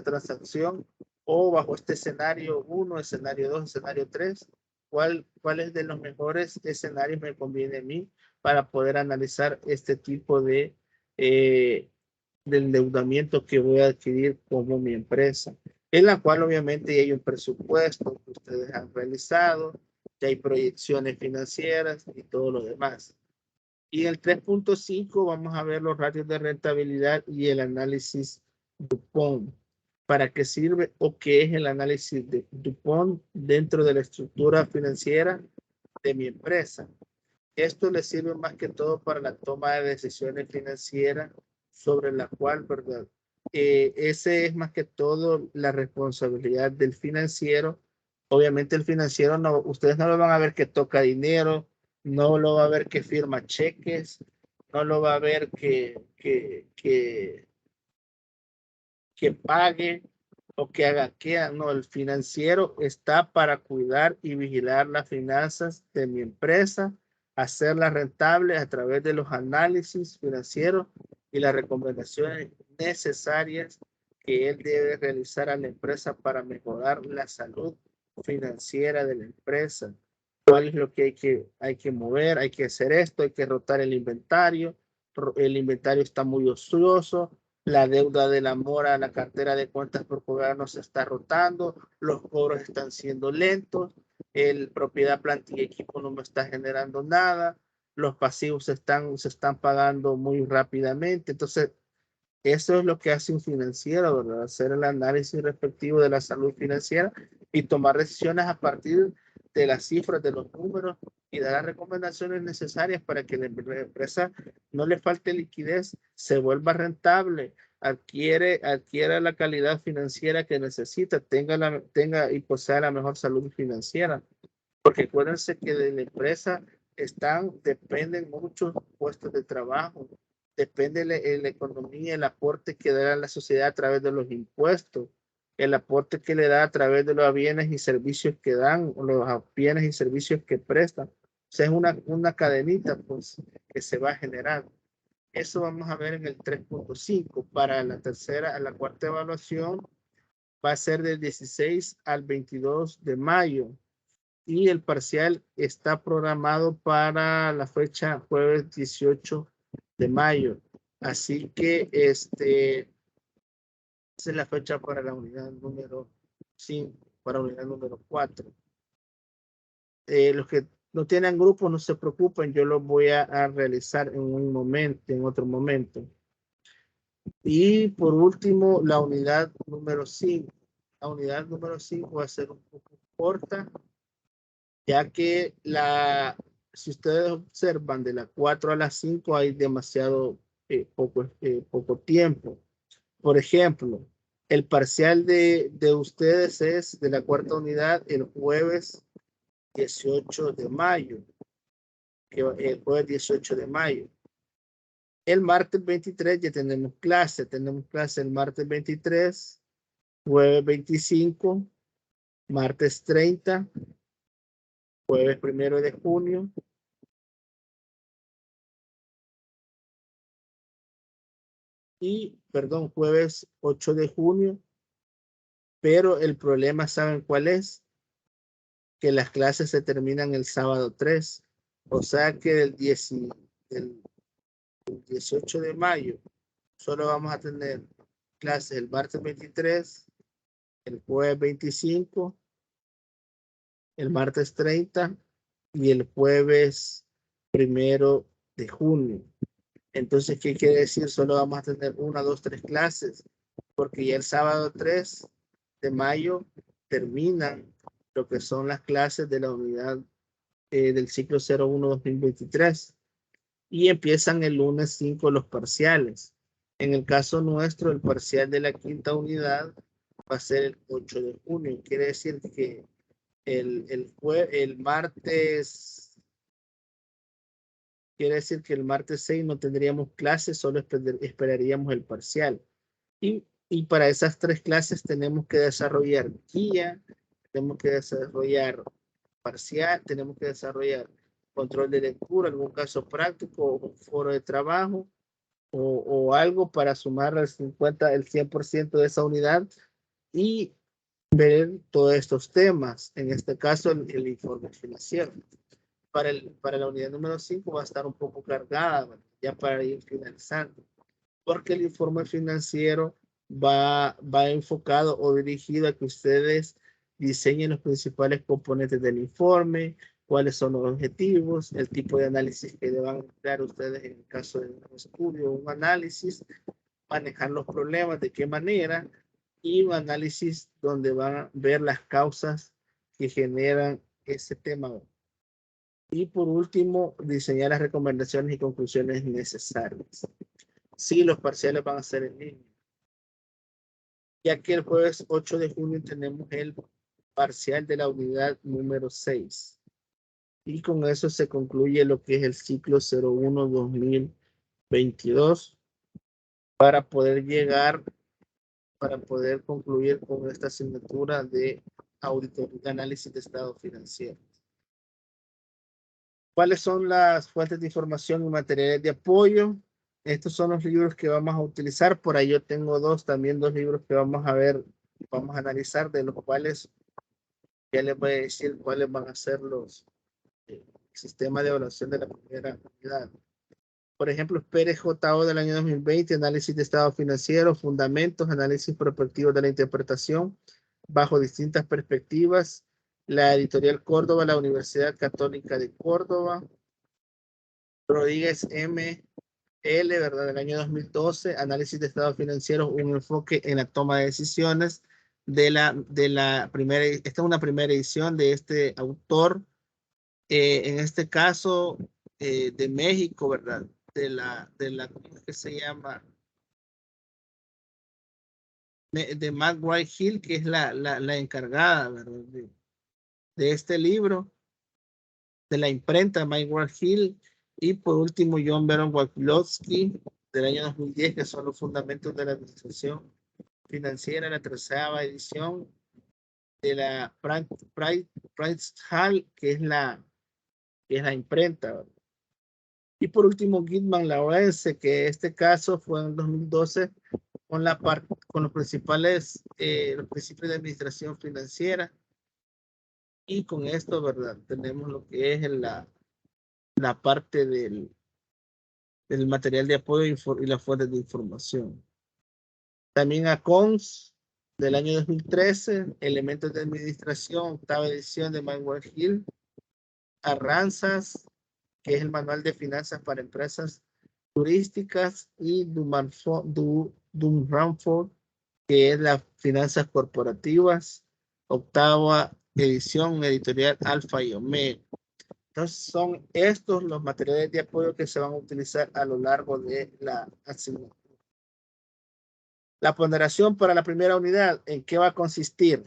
transacción, o bajo este escenario 1, escenario 2, escenario 3, cuál es de los mejores escenarios me conviene a mí para poder analizar este tipo de del endeudamiento que voy a adquirir como mi empresa, en la cual obviamente ya hay un presupuesto que ustedes han realizado, ya hay proyecciones financieras y todo lo demás. Y en el 3.5 vamos a ver los ratios de rentabilidad y el análisis DuPont. ¿Para qué sirve o qué es el análisis de DuPont dentro de la estructura financiera de mi empresa? Esto le sirve más que todo para la toma de decisiones financieras, sobre la cual, ¿verdad? Ese es más que todo la responsabilidad del financiero. Obviamente el financiero, ustedes no lo van a ver que toca dinero, no lo va a ver que firma cheques, no lo va a ver que pague o que haga no, el financiero está para cuidar y vigilar las finanzas de mi empresa, hacerlas rentables a través de los análisis financieros y las recomendaciones necesarias que él debe realizar a la empresa para mejorar la salud financiera de la empresa. ¿Cuál es lo que hay que mover? Hay que hacer esto, hay que rotar el inventario está muy ocioso, la deuda de la mora, la cartera de cuentas por cobrar no se está rotando, los cobros están siendo lentos, el propiedad, planta y equipo no me está generando nada, los pasivos se están pagando muy rápidamente. Entonces, eso es lo que hace un financiero, ¿verdad? Hacer el análisis respectivo de la salud financiera y tomar decisiones a partir de las cifras, de los números, y dar las recomendaciones necesarias para que la empresa no le falte liquidez, se vuelva rentable, adquiera la calidad financiera que necesita, tenga y posea la mejor salud financiera. Porque acuérdense que de la empresa dependen muchos puestos de trabajo, depende de la economía, el aporte que da la sociedad a través de los impuestos, el aporte que le da a través de los bienes y servicios que dan, o los bienes y servicios que prestan. O sea, es una cadenita pues, que se va a generar. Eso vamos a ver en el 3.5. Para la cuarta evaluación va a ser del 16 al 22 de mayo. Y el parcial está programado para la fecha jueves 18 de mayo. Así que esa es la fecha para la unidad número 5, para la unidad número 4. Los que no tienen grupo, no se preocupen, yo los voy a realizar en otro momento. Y por último, la unidad número 5. La unidad número 5 va a ser un poco corta, ya que si ustedes observan de la 4 a la 5 hay demasiado poco tiempo. Por ejemplo, el parcial de ustedes es de la cuarta unidad el jueves 18 de mayo. El jueves 18 de mayo. El martes 23 ya tenemos clase. Tenemos clase el martes 23, jueves 25, martes 30, jueves 1 de junio, jueves 8 de junio. Pero el problema, ¿saben cuál es? Que las clases se terminan el sábado 3. O sea que del 18 de mayo solo vamos a tener clases el martes 23, el jueves 25, el martes 30 y el jueves 1 de junio. Entonces, ¿qué quiere decir? Solo vamos a tener 1, 2, 3 clases, porque ya el sábado 3 de mayo terminan lo que son las clases de la unidad del ciclo 01-2023 y empiezan el lunes 5 los parciales. En el caso nuestro, el parcial de la quinta unidad va a ser el 8 de junio. Quiere decir que el martes, quiere decir que el martes 6 no tendríamos clases, solo esperaríamos el parcial. Y para esas 3 clases tenemos que desarrollar guía, tenemos que desarrollar parcial, tenemos que desarrollar control de lectura, algún caso práctico, un foro de trabajo o algo para sumar el 100% de esa unidad y ver todos estos temas. En este caso, el informe financiero. Para la unidad número 5 va a estar un poco cargada, ya para ir finalizando, porque el informe financiero va enfocado o dirigido a que ustedes diseñen los principales componentes del informe, cuáles son los objetivos, el tipo de análisis que deban emplear ustedes en el caso de un estudio o un análisis, manejar los problemas, de qué manera, y un análisis donde van a ver las causas que generan ese tema. Y por último, diseñar las recomendaciones y conclusiones necesarias. Sí, los parciales van a ser en línea. Ya que el jueves 8 de junio tenemos el parcial de la unidad número 6. Y con eso se concluye lo que es el ciclo 01-2022 para poder concluir con esta asignatura de auditoría de análisis de estado financiero. ¿Cuáles son las fuentes de información y materiales de apoyo? Estos son los libros que vamos a utilizar. Por ahí yo tengo dos libros que vamos a ver, vamos a analizar, de los cuales ya les voy a decir cuáles van a ser los sistemas de evaluación de la primera unidad. Por ejemplo, Pérez J.O. del año 2020, análisis de estado financiero, fundamentos, análisis prospectivo de la interpretación bajo distintas perspectivas. La editorial Córdoba, la Universidad Católica de Córdoba. Rodríguez M. L., ¿verdad? Del año 2012, análisis de estado financiero, un enfoque en la toma de decisiones de la primera, esta es una primera edición de este autor, en este caso de México, ¿verdad? ¿Cómo es que se llama? De McGraw Hill, que es la encargada, ¿verdad? De este libro, de la imprenta McGraw Hill. Y por último, John Baron Waclowski, del año 2010, que son los fundamentos de la administración financiera, la 13ª edición de la Price Hall, que es la imprenta, ¿verdad? Y por último, Gitman Lawrence, que este caso fue en 2012 con los principales los principios de administración financiera. Y con esto, ¿verdad? Tenemos lo que es la parte del material de apoyo y las fuentes de información. También a CONS del año 2013, elementos de administración, 8ª edición de Manuel Hill. Arranzas, que es el manual de finanzas para empresas turísticas, y Dunranford, que es las finanzas corporativas, 8ª edición, editorial Alfa y Omega. Entonces son estos los materiales de apoyo que se van a utilizar a lo largo de la asignatura. La ponderación para la primera unidad, ¿en qué va a consistir?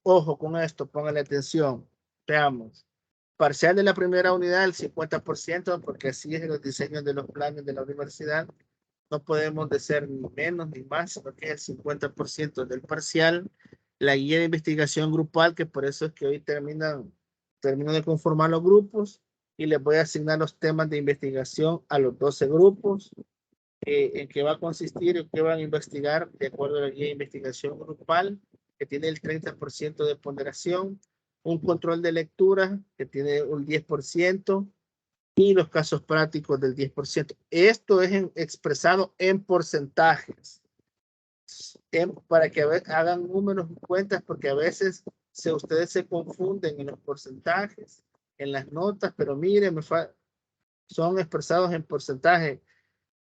Ojo con esto, póngale atención. Veamos. Parcial de la primera unidad, el 50%, porque así es los diseños de los planes de la universidad. No podemos decir ni menos ni más, sino que es el 50% del parcial. La guía de investigación grupal, que por eso es que hoy termino de conformar los grupos y les voy a asignar los temas de investigación a los 12 grupos. En qué va a consistir y qué van a investigar de acuerdo a la guía de investigación grupal, que tiene el 30% de ponderación, un control de lectura que tiene un 10% y los casos prácticos del 10%. Esto es expresado en porcentajes, para que hagan números y cuentas, porque a veces ustedes se confunden en los porcentajes, en las notas, pero miren, son expresados en porcentaje.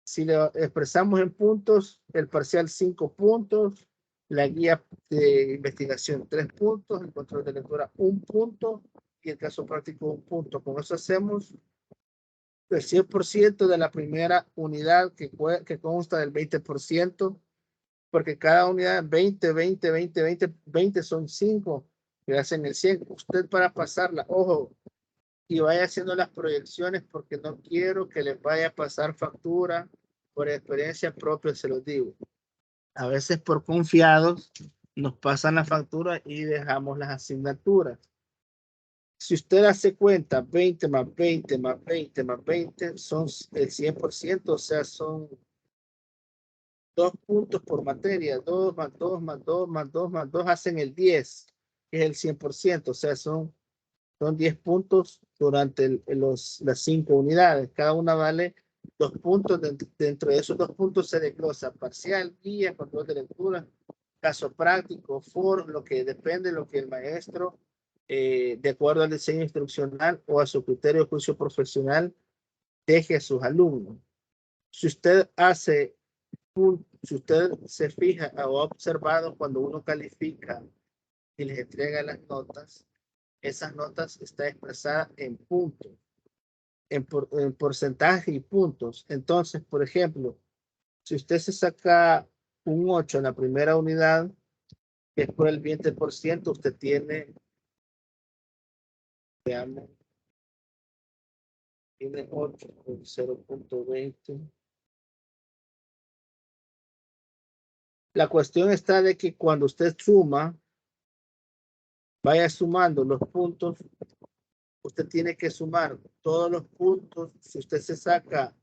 Si lo expresamos en puntos, el parcial 5 puntos, la guía de investigación 3 puntos, el control de lectura 1 punto y el caso práctico 1 punto. Con eso hacemos el 100% de la primera unidad que consta del 20%, porque cada unidad 20 son 5 que hacen el 100. Usted para pasarla, ojo, y vaya haciendo las proyecciones, porque no quiero que les vaya a pasar factura. Por experiencia propia se los digo. A veces por confiados nos pasan la factura y dejamos las asignaturas. Si usted hace cuenta, 20 más 20 más 20 más 20 son el 100%, o sea, son 2 puntos por materia, 2 más 2 más 2 más 2 más 2 hacen el 10, que es el 100%, o sea, son 10 puntos durante las 5 unidades. Cada una vale 2 puntos. Dentro de esos 2 puntos se desglosa parcial, guía, control de lectura, caso práctico, lo que depende de lo que el maestro, de acuerdo al diseño instruccional o a su criterio de juicio profesional, deje a sus alumnos. Si usted se fija o ha observado cuando uno califica y les entrega las notas, esas notas están expresadas en puntos, en porcentaje y puntos. Entonces, por ejemplo, si usted se saca un 8 en la primera unidad, que es por el 20%, usted tiene, veamos, tiene 8 por 0.20. La cuestión está de que cuando usted suma, vaya sumando los puntos. Usted tiene que sumar todos los puntos. Si usted se saca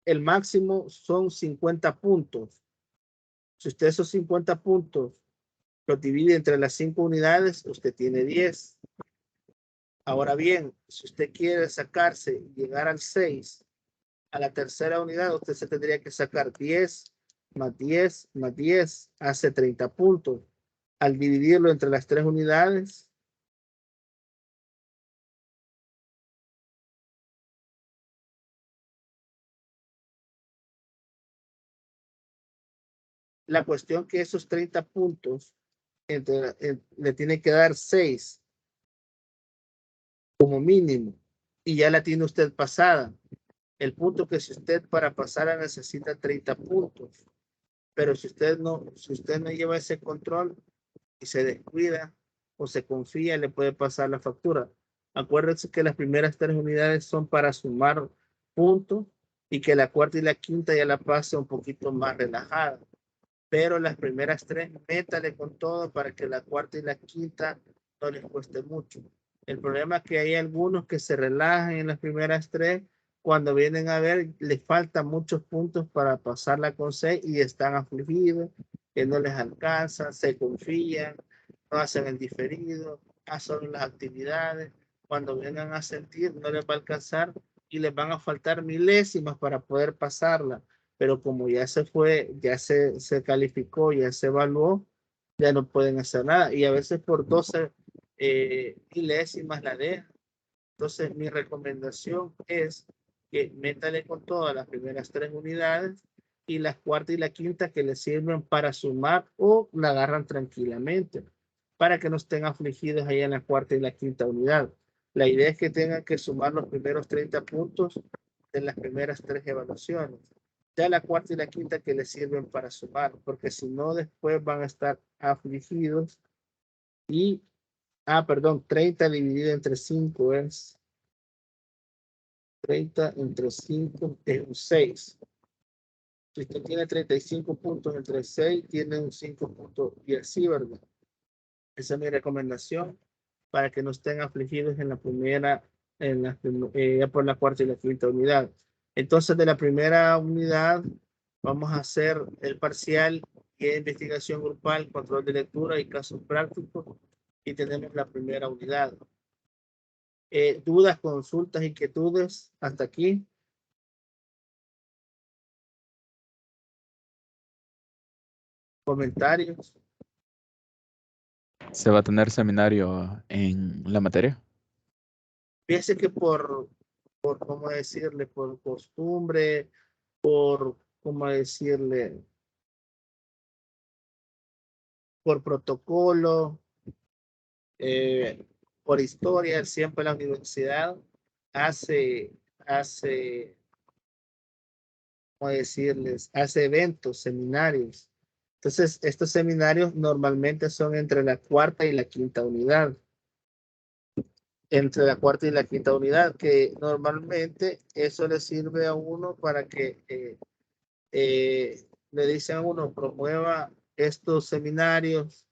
el máximo, son 50 puntos. Si usted esos 50 puntos los divide entre las 5 unidades, usted tiene 10. Ahora bien, si usted quiere sacarse y llegar al 6, a la tercera unidad, usted se tendría que sacar 10 más 10 más 10, hace 30 puntos. Al dividirlo entre las 3 unidades, la cuestión que esos 30 puntos le tiene que dar 6 como mínimo, y ya la tiene usted pasada. El punto que si usted para pasarla necesita 30 puntos, pero si usted no lleva ese control y se descuida o se confía, le puede pasar la factura. Acuérdense que las primeras 3 unidades son para sumar puntos y que la cuarta y la quinta ya la pase un poquito más relajada. Pero las primeras 3, métale con todo para que la cuarta y la quinta no les cueste mucho. El problema es que hay algunos que se relajan en las primeras 3, cuando vienen a ver, les faltan muchos puntos para pasarla con 6 y están afligidos, que no les alcanza, se confían, no hacen el diferido, hacen las actividades. Cuando vengan a sentir, no les va a alcanzar y les van a faltar milésimas para poder pasarla. Pero como ya se fue, ya se calificó, ya se evaluó, ya no pueden hacer nada. Y a veces por 12 milésimas la dejan. Entonces, mi recomendación es que métale con todas las primeras 3 unidades y la cuarta y la quinta que le sirven para sumar o la agarran tranquilamente para que no estén afligidos ahí en la cuarta y la quinta unidad. La idea es que tengan que sumar los primeros 30 puntos de las primeras 3 evaluaciones. Ya la cuarta y la quinta que les sirven para sumar, porque si no después van a estar afligidos y, perdón, 30 dividido entre 5 es 30 entre 5 es un 6. Si usted tiene 35 puntos entre 6, tiene un 5 puntos y así, ¿verdad? Esa es mi recomendación para que no estén afligidos en la primera, por la cuarta y la quinta unidad. Entonces, de la primera unidad, vamos a hacer el parcial y investigación grupal, control de lectura y casos prácticos. Y tenemos la primera unidad. Dudas, consultas, inquietudes, hasta aquí. Comentarios. ¿Se va a tener seminario en la materia? Fíjese que por cómo decirle, por costumbre, por, cómo decirle, por protocolo, por historia, siempre la universidad hace, ¿cómo decirles? Hace eventos, seminarios. Entonces, estos seminarios normalmente son entre la cuarta y la quinta unidad. Entre la cuarta y la quinta unidad, que normalmente eso le sirve a uno para que le dicen a uno, promueva estos seminarios,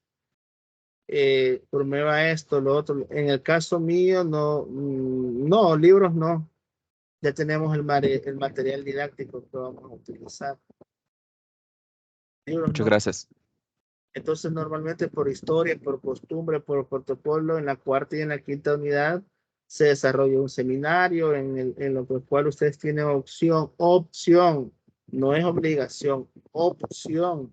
promueva esto, lo otro. En el caso mío, no, libros no. Ya tenemos el material didáctico que vamos a utilizar. Libros Muchas no. gracias. Entonces, normalmente por historia, por costumbre, por protocolo, en la cuarta y en la quinta unidad se desarrolla un seminario en lo cual ustedes tienen opción, no es obligación, opción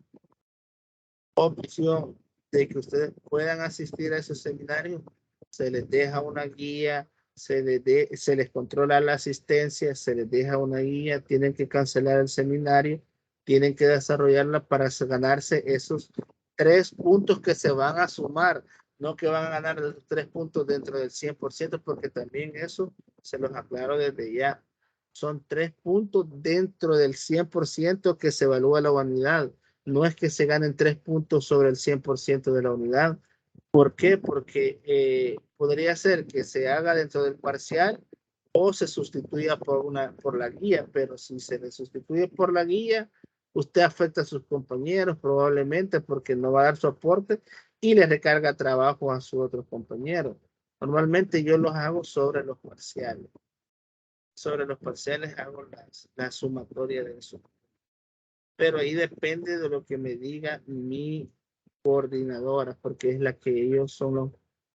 de que ustedes puedan asistir a esos seminarios. Se les deja una guía, se les controla la asistencia, se les deja una guía, tienen que cancelar el seminario, tienen que desarrollarla para ganarse esos 3 puntos que se van a sumar, no que van a ganar los 3 puntos dentro del 100%, porque también eso se los aclaro desde ya. Son 3 puntos dentro del 100% que se evalúa la unidad. No es que se ganen 3 puntos sobre el 100% de la unidad. ¿Por qué? Porque podría ser que se haga dentro del parcial o se sustituya por la guía, pero si se le sustituye por la guía, usted afecta a sus compañeros probablemente porque no va a dar su aporte y le recarga trabajo a sus otros compañeros. Normalmente yo los hago sobre los parciales. Sobre los parciales hago la sumatoria de eso. Pero ahí depende de lo que me diga mi coordinadora, porque es la que ellos son los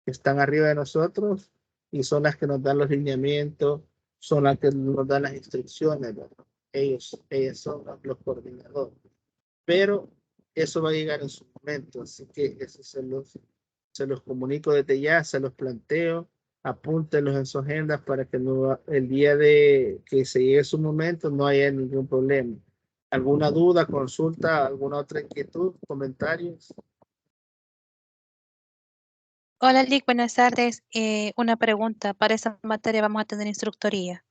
que están arriba de nosotros y son las que nos dan los lineamientos, son las que nos dan las instrucciones, ¿verdad? Ellos son los coordinadores. Pero eso va a llegar en su momento, así que eso se los comunico desde ya, se los planteo, apúntenlos en su agenda para que el día de que se llegue su momento no haya ningún problema. ¿Alguna duda, consulta, alguna otra inquietud, comentarios? Hola, Lick, buenas tardes. Una pregunta. Para esa materia vamos a tener instructoría.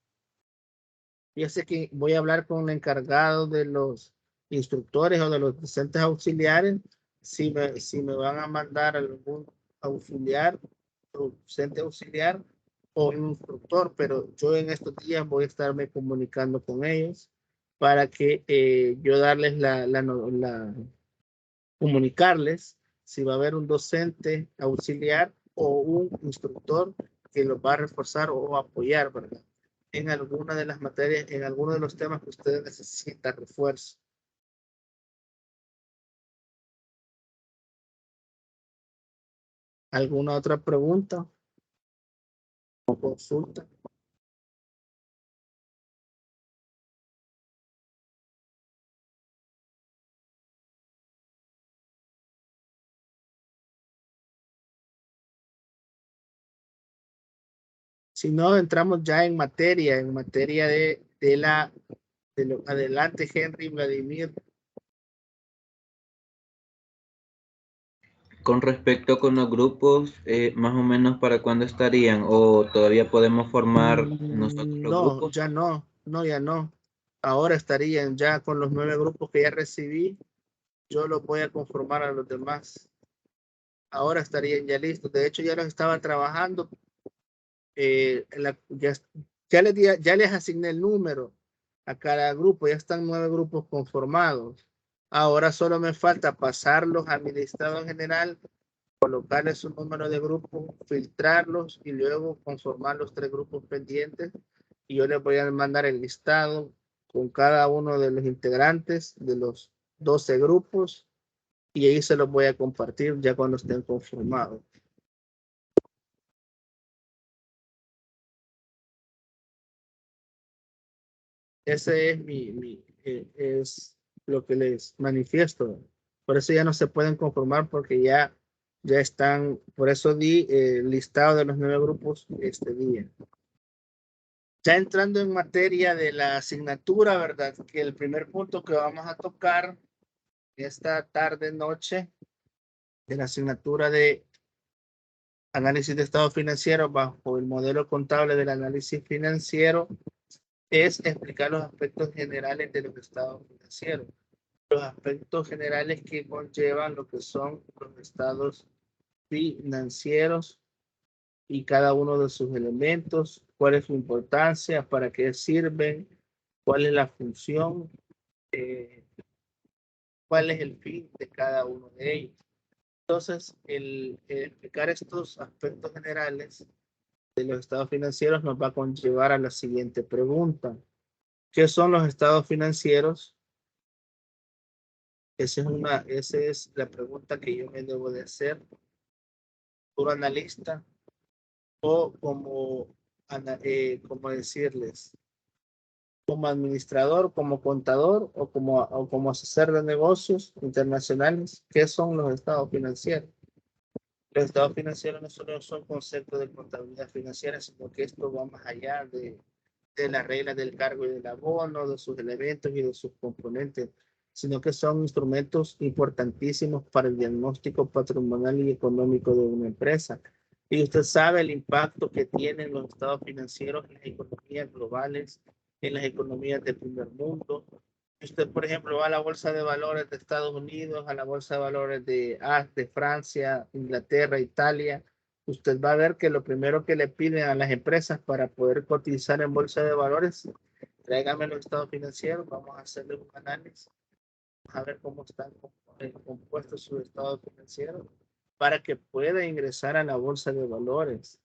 Fíjese que voy a hablar con el encargado de los instructores o de los docentes auxiliares si me van a mandar algún auxiliar, docente auxiliar, o un instructor, pero yo en estos días voy a estarme comunicando con ellos para que yo darles comunicarles si va a haber un docente auxiliar o un instructor que los va a reforzar o apoyar, ¿verdad? En alguna de las materias, en alguno de los temas que ustedes necesitan refuerzo. ¿Alguna otra pregunta o consulta? Si no, entramos ya en materia de lo adelante, Henry, Vladimir. Con respecto con los grupos, más o menos para cuándo estarían, o todavía podemos formar nosotros los No, grupos. ya no, ya no. Ahora estarían ya con los 9 grupos que ya recibí. Yo los voy a conformar a los demás. Ahora estarían ya listos. De hecho, ya los estaba trabajando. Ya les asigné el número a cada grupo. Ya están 9 grupos conformados. Ahora solo me falta pasarlos a mi listado general, colocarles su número de grupo, filtrarlos y luego conformar los 3 grupos pendientes. Y yo les voy a mandar el listado con cada uno de los integrantes de los 12 grupos y ahí se los voy a compartir ya cuando estén conformados. Ese es lo que les manifiesto. Por eso ya no se pueden conformar porque ya están, por eso di el listado de los 9 grupos este día. Ya entrando en materia de la asignatura, ¿verdad? Que el primer punto que vamos a tocar esta tarde, noche, de la asignatura de análisis de estado financiero bajo el modelo contable del análisis financiero es explicar los aspectos generales de los estados financieros. Los aspectos generales que conllevan lo que son los estados financieros y cada uno de sus elementos, cuál es su importancia, para qué sirven, cuál es la función, cuál es el fin de cada uno de ellos. Entonces, el explicar estos aspectos generales de los estados financieros nos va a conllevar a la siguiente pregunta. ¿Qué son los estados financieros? Esa es la pregunta que yo me debo de hacer por analista o como decirles, como administrador, como contador o como asesor de negocios internacionales. ¿Qué son los estados financieros? Los estados financieros no solo son conceptos de contabilidad financiera, sino que esto va más allá de las reglas del cargo y del abono, de sus elementos y de sus componentes, sino que son instrumentos importantísimos para el diagnóstico patrimonial y económico de una empresa. Y usted sabe el impacto que tienen los estados financieros en las economías globales, en las economías del primer mundo. Usted, por ejemplo, va a la bolsa de valores de Estados Unidos, a la bolsa de valores de Francia, Inglaterra, Italia. Usted va a ver que lo primero que le piden a las empresas para poder cotizar en bolsa de valores, tráigame los estados financieros, vamos a hacerle un análisis, vamos a ver cómo están compuestos sus estados financieros para que pueda ingresar a la bolsa de valores.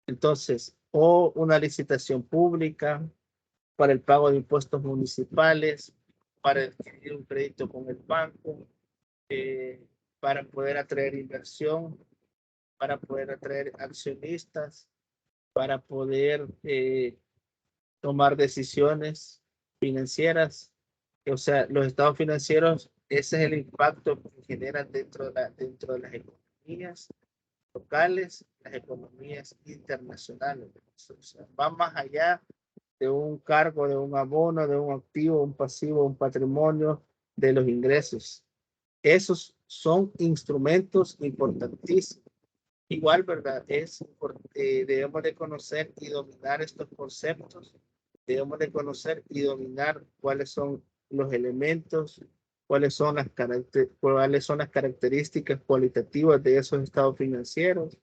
Entonces, o una licitación pública para el pago de impuestos municipales, para adquirir un crédito con el banco, para poder atraer inversión, para poder atraer accionistas, para poder tomar decisiones financieras. O sea, los estados financieros, ese es el impacto que generan dentro de las economías locales, las economías internacionales. O sea, va más allá de un cargo, de un abono, de un activo, un pasivo, un patrimonio, de los ingresos. Esos son instrumentos importantísimos. Igual, ¿verdad? Debemos de conocer y dominar estos conceptos. Debemos de conocer y dominar cuáles son los elementos, cuáles son las características cualitativas de esos estados financieros.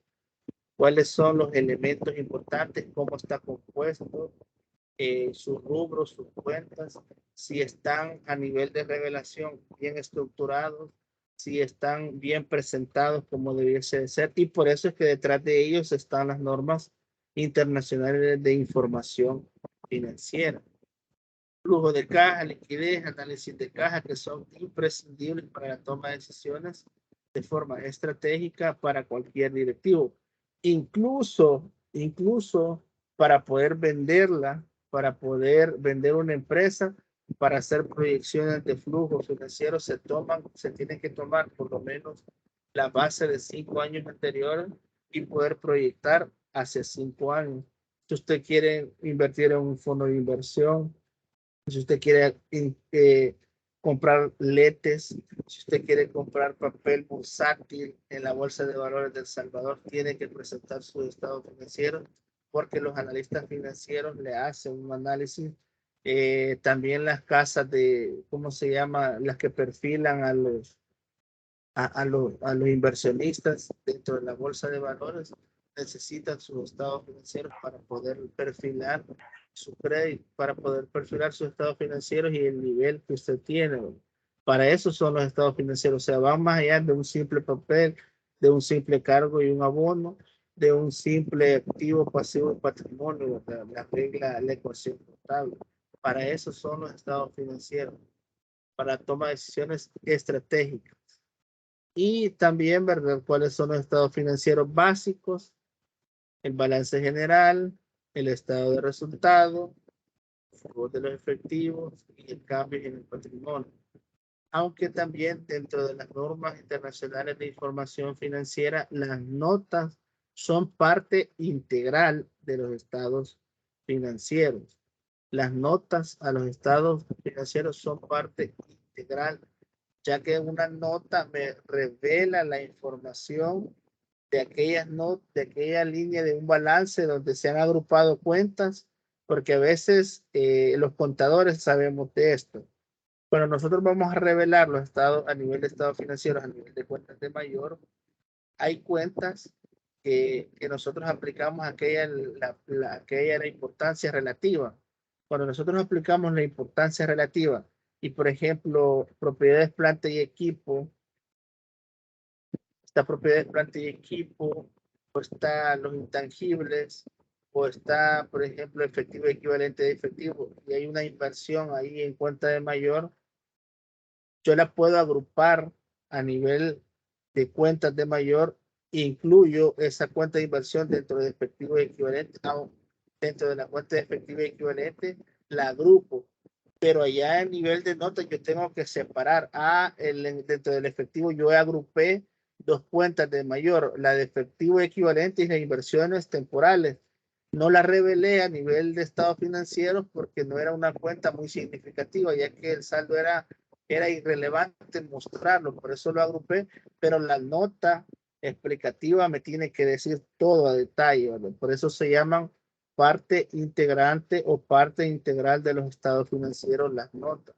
cuáles son los elementos importantes, cómo está compuesto, sus rubros, sus cuentas, si están a nivel de revelación bien estructurados, si están bien presentados como debiese de ser, y por eso es que detrás de ellos están las normas internacionales de información financiera. Flujo de caja, liquidez, análisis de caja, que son imprescindibles para la toma de decisiones de forma estratégica para cualquier directivo. Incluso para poder venderla, para poder vender una empresa, para hacer proyecciones de flujo financiero, se tienen que tomar por lo menos la base de 5 años anteriores y poder proyectar hacia 5 años. Si usted quiere invertir en un fondo de inversión, si usted quiere comprar letes, si usted quiere comprar papel bursátil en la Bolsa de Valores de El Salvador, tiene que presentar su estado financiero porque los analistas financieros le hacen un análisis. También las casas de, ¿cómo se llama? Las que perfilan a los inversionistas dentro de la Bolsa de Valores necesitan sus estados financieros para poder perfilar su crédito, para poder perfilar sus estados financieros y el nivel que usted tiene. Para eso son los estados financieros, o sea, van más allá de un simple papel, de un simple cargo y un abono, de un simple activo, pasivo y patrimonio, la regla, la ecuación contable. Para eso son los estados financieros, para tomar decisiones estratégicas. Y también, ¿verdad?, cuáles son los estados financieros básicos, el balance general, el estado de resultado, flujo de los efectivos y el cambio en el patrimonio. Aunque también dentro de las normas internacionales de información financiera, las notas son parte integral de los estados financieros. Las notas a los estados financieros son parte integral, ya que una nota me revela la información de de aquella línea de un balance donde se han agrupado cuentas, porque a veces los contadores sabemos de esto. Bueno, nosotros vamos a revelar los estados a nivel de estados financieros, a nivel de cuentas de mayor. Hay cuentas que nosotros aplicamos aquella la importancia relativa. Cuando nosotros aplicamos la importancia relativa y, por ejemplo, propiedades, planta y equipo, está propiedades, planta y equipo, o está los intangibles, o está, por ejemplo, efectivo equivalente de efectivo, y hay una inversión ahí en cuenta de mayor, yo la puedo agrupar a nivel de cuentas de mayor, incluyo esa cuenta de inversión dentro de efectivo equivalente, dentro de la cuenta de efectivo equivalente, la agrupo. Pero allá a nivel de notas yo tengo que separar dentro del efectivo yo agrupé dos cuentas de mayor, la de efectivo equivalente y las inversiones temporales. No la revelé a nivel de estados financieros porque no era una cuenta muy significativa, ya que el saldo era irrelevante mostrarlo, por eso lo agrupé, pero la nota explicativa me tiene que decir todo a detalle, ¿verdad? Por eso se llaman parte integrante o parte integral de los estados financieros, las notas.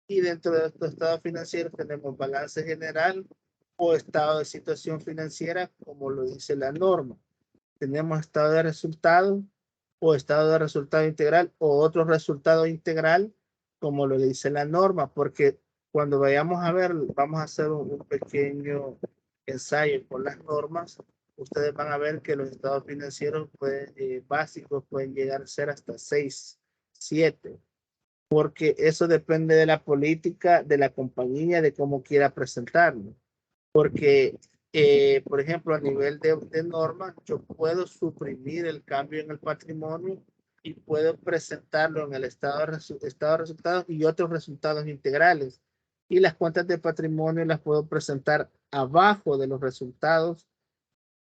Y dentro de estos estados financieros tenemos balance general o estado de situación financiera, como lo dice la norma. Tenemos estado de resultado o estado de resultado integral o otro resultado integral, como lo dice la norma, porque cuando vayamos a ver, vamos a hacer un pequeño ensayo con las normas. Ustedes van a ver que los estados financieros básicos pueden llegar a ser hasta 6, 7, porque eso depende de la política de la compañía, de cómo quiera presentarlo. Porque, por ejemplo, a nivel de norma, yo puedo suprimir el cambio en el patrimonio y puedo presentarlo en el estado de resultados y otros resultados integrales. Y las cuentas de patrimonio las puedo presentar abajo de los resultados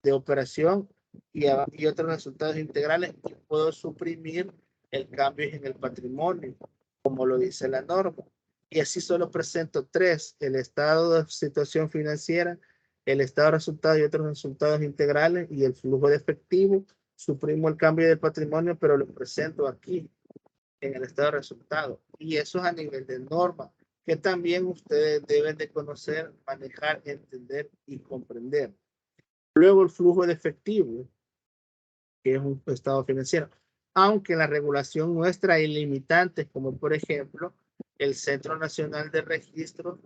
de operación y otros resultados integrales, y puedo suprimir el cambio en el patrimonio, como lo dice la norma. Y así solo presento 3, el estado de situación financiera, el estado de resultados y otros resultados integrales y el flujo de efectivo. Suprimo el cambio de patrimonio, pero lo presento aquí en el estado de resultados. Y eso es a nivel de norma, que también ustedes deben de conocer, manejar, entender y comprender. Luego el flujo de efectivo, que es un estado financiero. Aunque la regulación nuestra hay limitantes, como por ejemplo, el Centro Nacional de Registro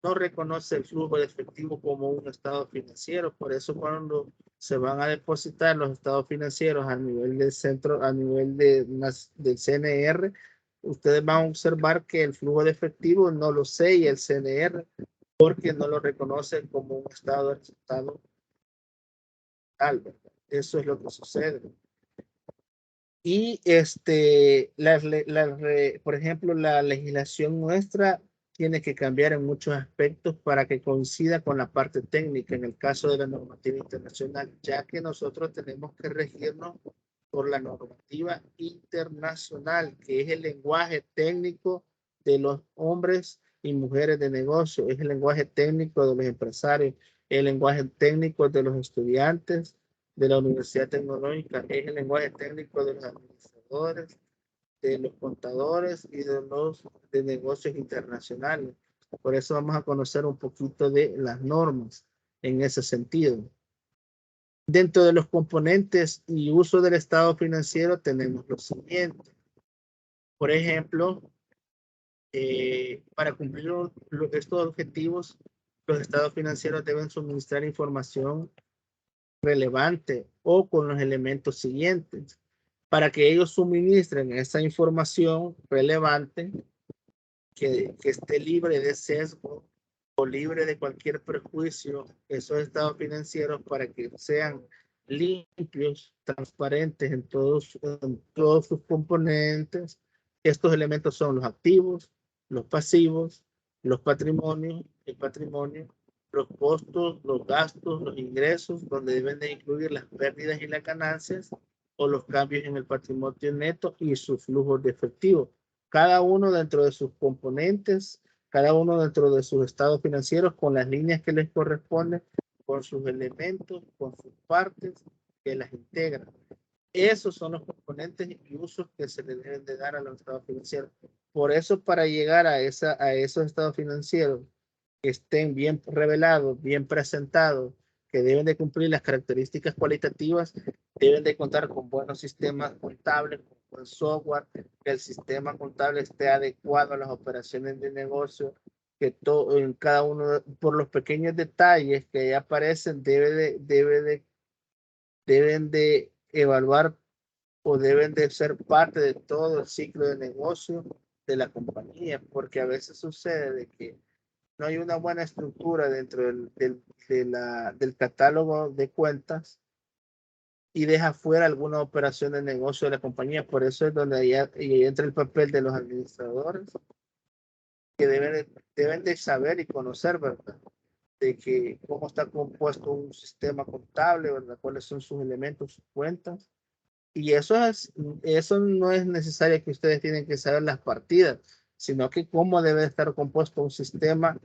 no reconoce el flujo de efectivo como un estado financiero. Por eso cuando se van a depositar los estados financieros a nivel del centro, a nivel del CNR, ustedes van a observar que el flujo de efectivo no lo sella el CNR porque no lo reconoce como un estado de resultado real, ¿verdad? Eso es lo que sucede. Y por ejemplo, la legislación nuestra tiene que cambiar en muchos aspectos para que coincida con la parte técnica en el caso de la normativa internacional, ya que nosotros tenemos que regirnos por la normativa internacional, que es el lenguaje técnico de los hombres y mujeres de negocio, es el lenguaje técnico de los empresarios, el lenguaje técnico de los estudiantes de la Universidad Tecnológica, es el lenguaje técnico de los administradores, de los contadores y de los de negocios internacionales. Por eso vamos a conocer un poquito de las normas en ese sentido. Dentro de los componentes y uso del estado financiero tenemos lo siguiente. Por ejemplo, para cumplir estos objetivos, los estados financieros deben suministrar información relevante o con los elementos siguientes. Para que ellos suministren esa información relevante que esté libre de sesgo o libre de cualquier prejuicio, esos estados financieros, para que sean limpios, transparentes en todos sus componentes. Estos elementos son los activos, los pasivos, los patrimonios, el patrimonio, los costos, los gastos, los ingresos, donde deben de incluir las pérdidas y las ganancias, o los cambios en el patrimonio neto y sus flujos de efectivo. Cada uno dentro de sus componentes, cada uno dentro de sus estados financieros, con las líneas que les corresponden, con sus elementos, con sus partes que las integran. Esos son los componentes y usos que se le deben de dar a los estados financieros. Por eso, para llegar a esos estados financieros que estén bien revelados, bien presentados, que deben de cumplir las características cualitativas, deben de contar con buenos sistemas contables, con buen software, que el sistema contable esté adecuado a las operaciones de negocio, que todo en cada uno, por los pequeños detalles que ahí aparecen, deben de evaluar o deben de ser parte de todo el ciclo de negocio de la compañía, porque a veces sucede de que no hay una buena estructura dentro del catálogo de cuentas y deja fuera alguna operación de negocio de la compañía. Por eso es donde ahí entra el papel de los administradores, que deben de saber y conocer, ¿verdad? De que cómo está compuesto un sistema contable, ¿verdad? Cuáles son sus elementos, sus cuentas. Y eso no es necesario que ustedes tienen que saber las partidas, sino que cómo debe estar compuesto un sistema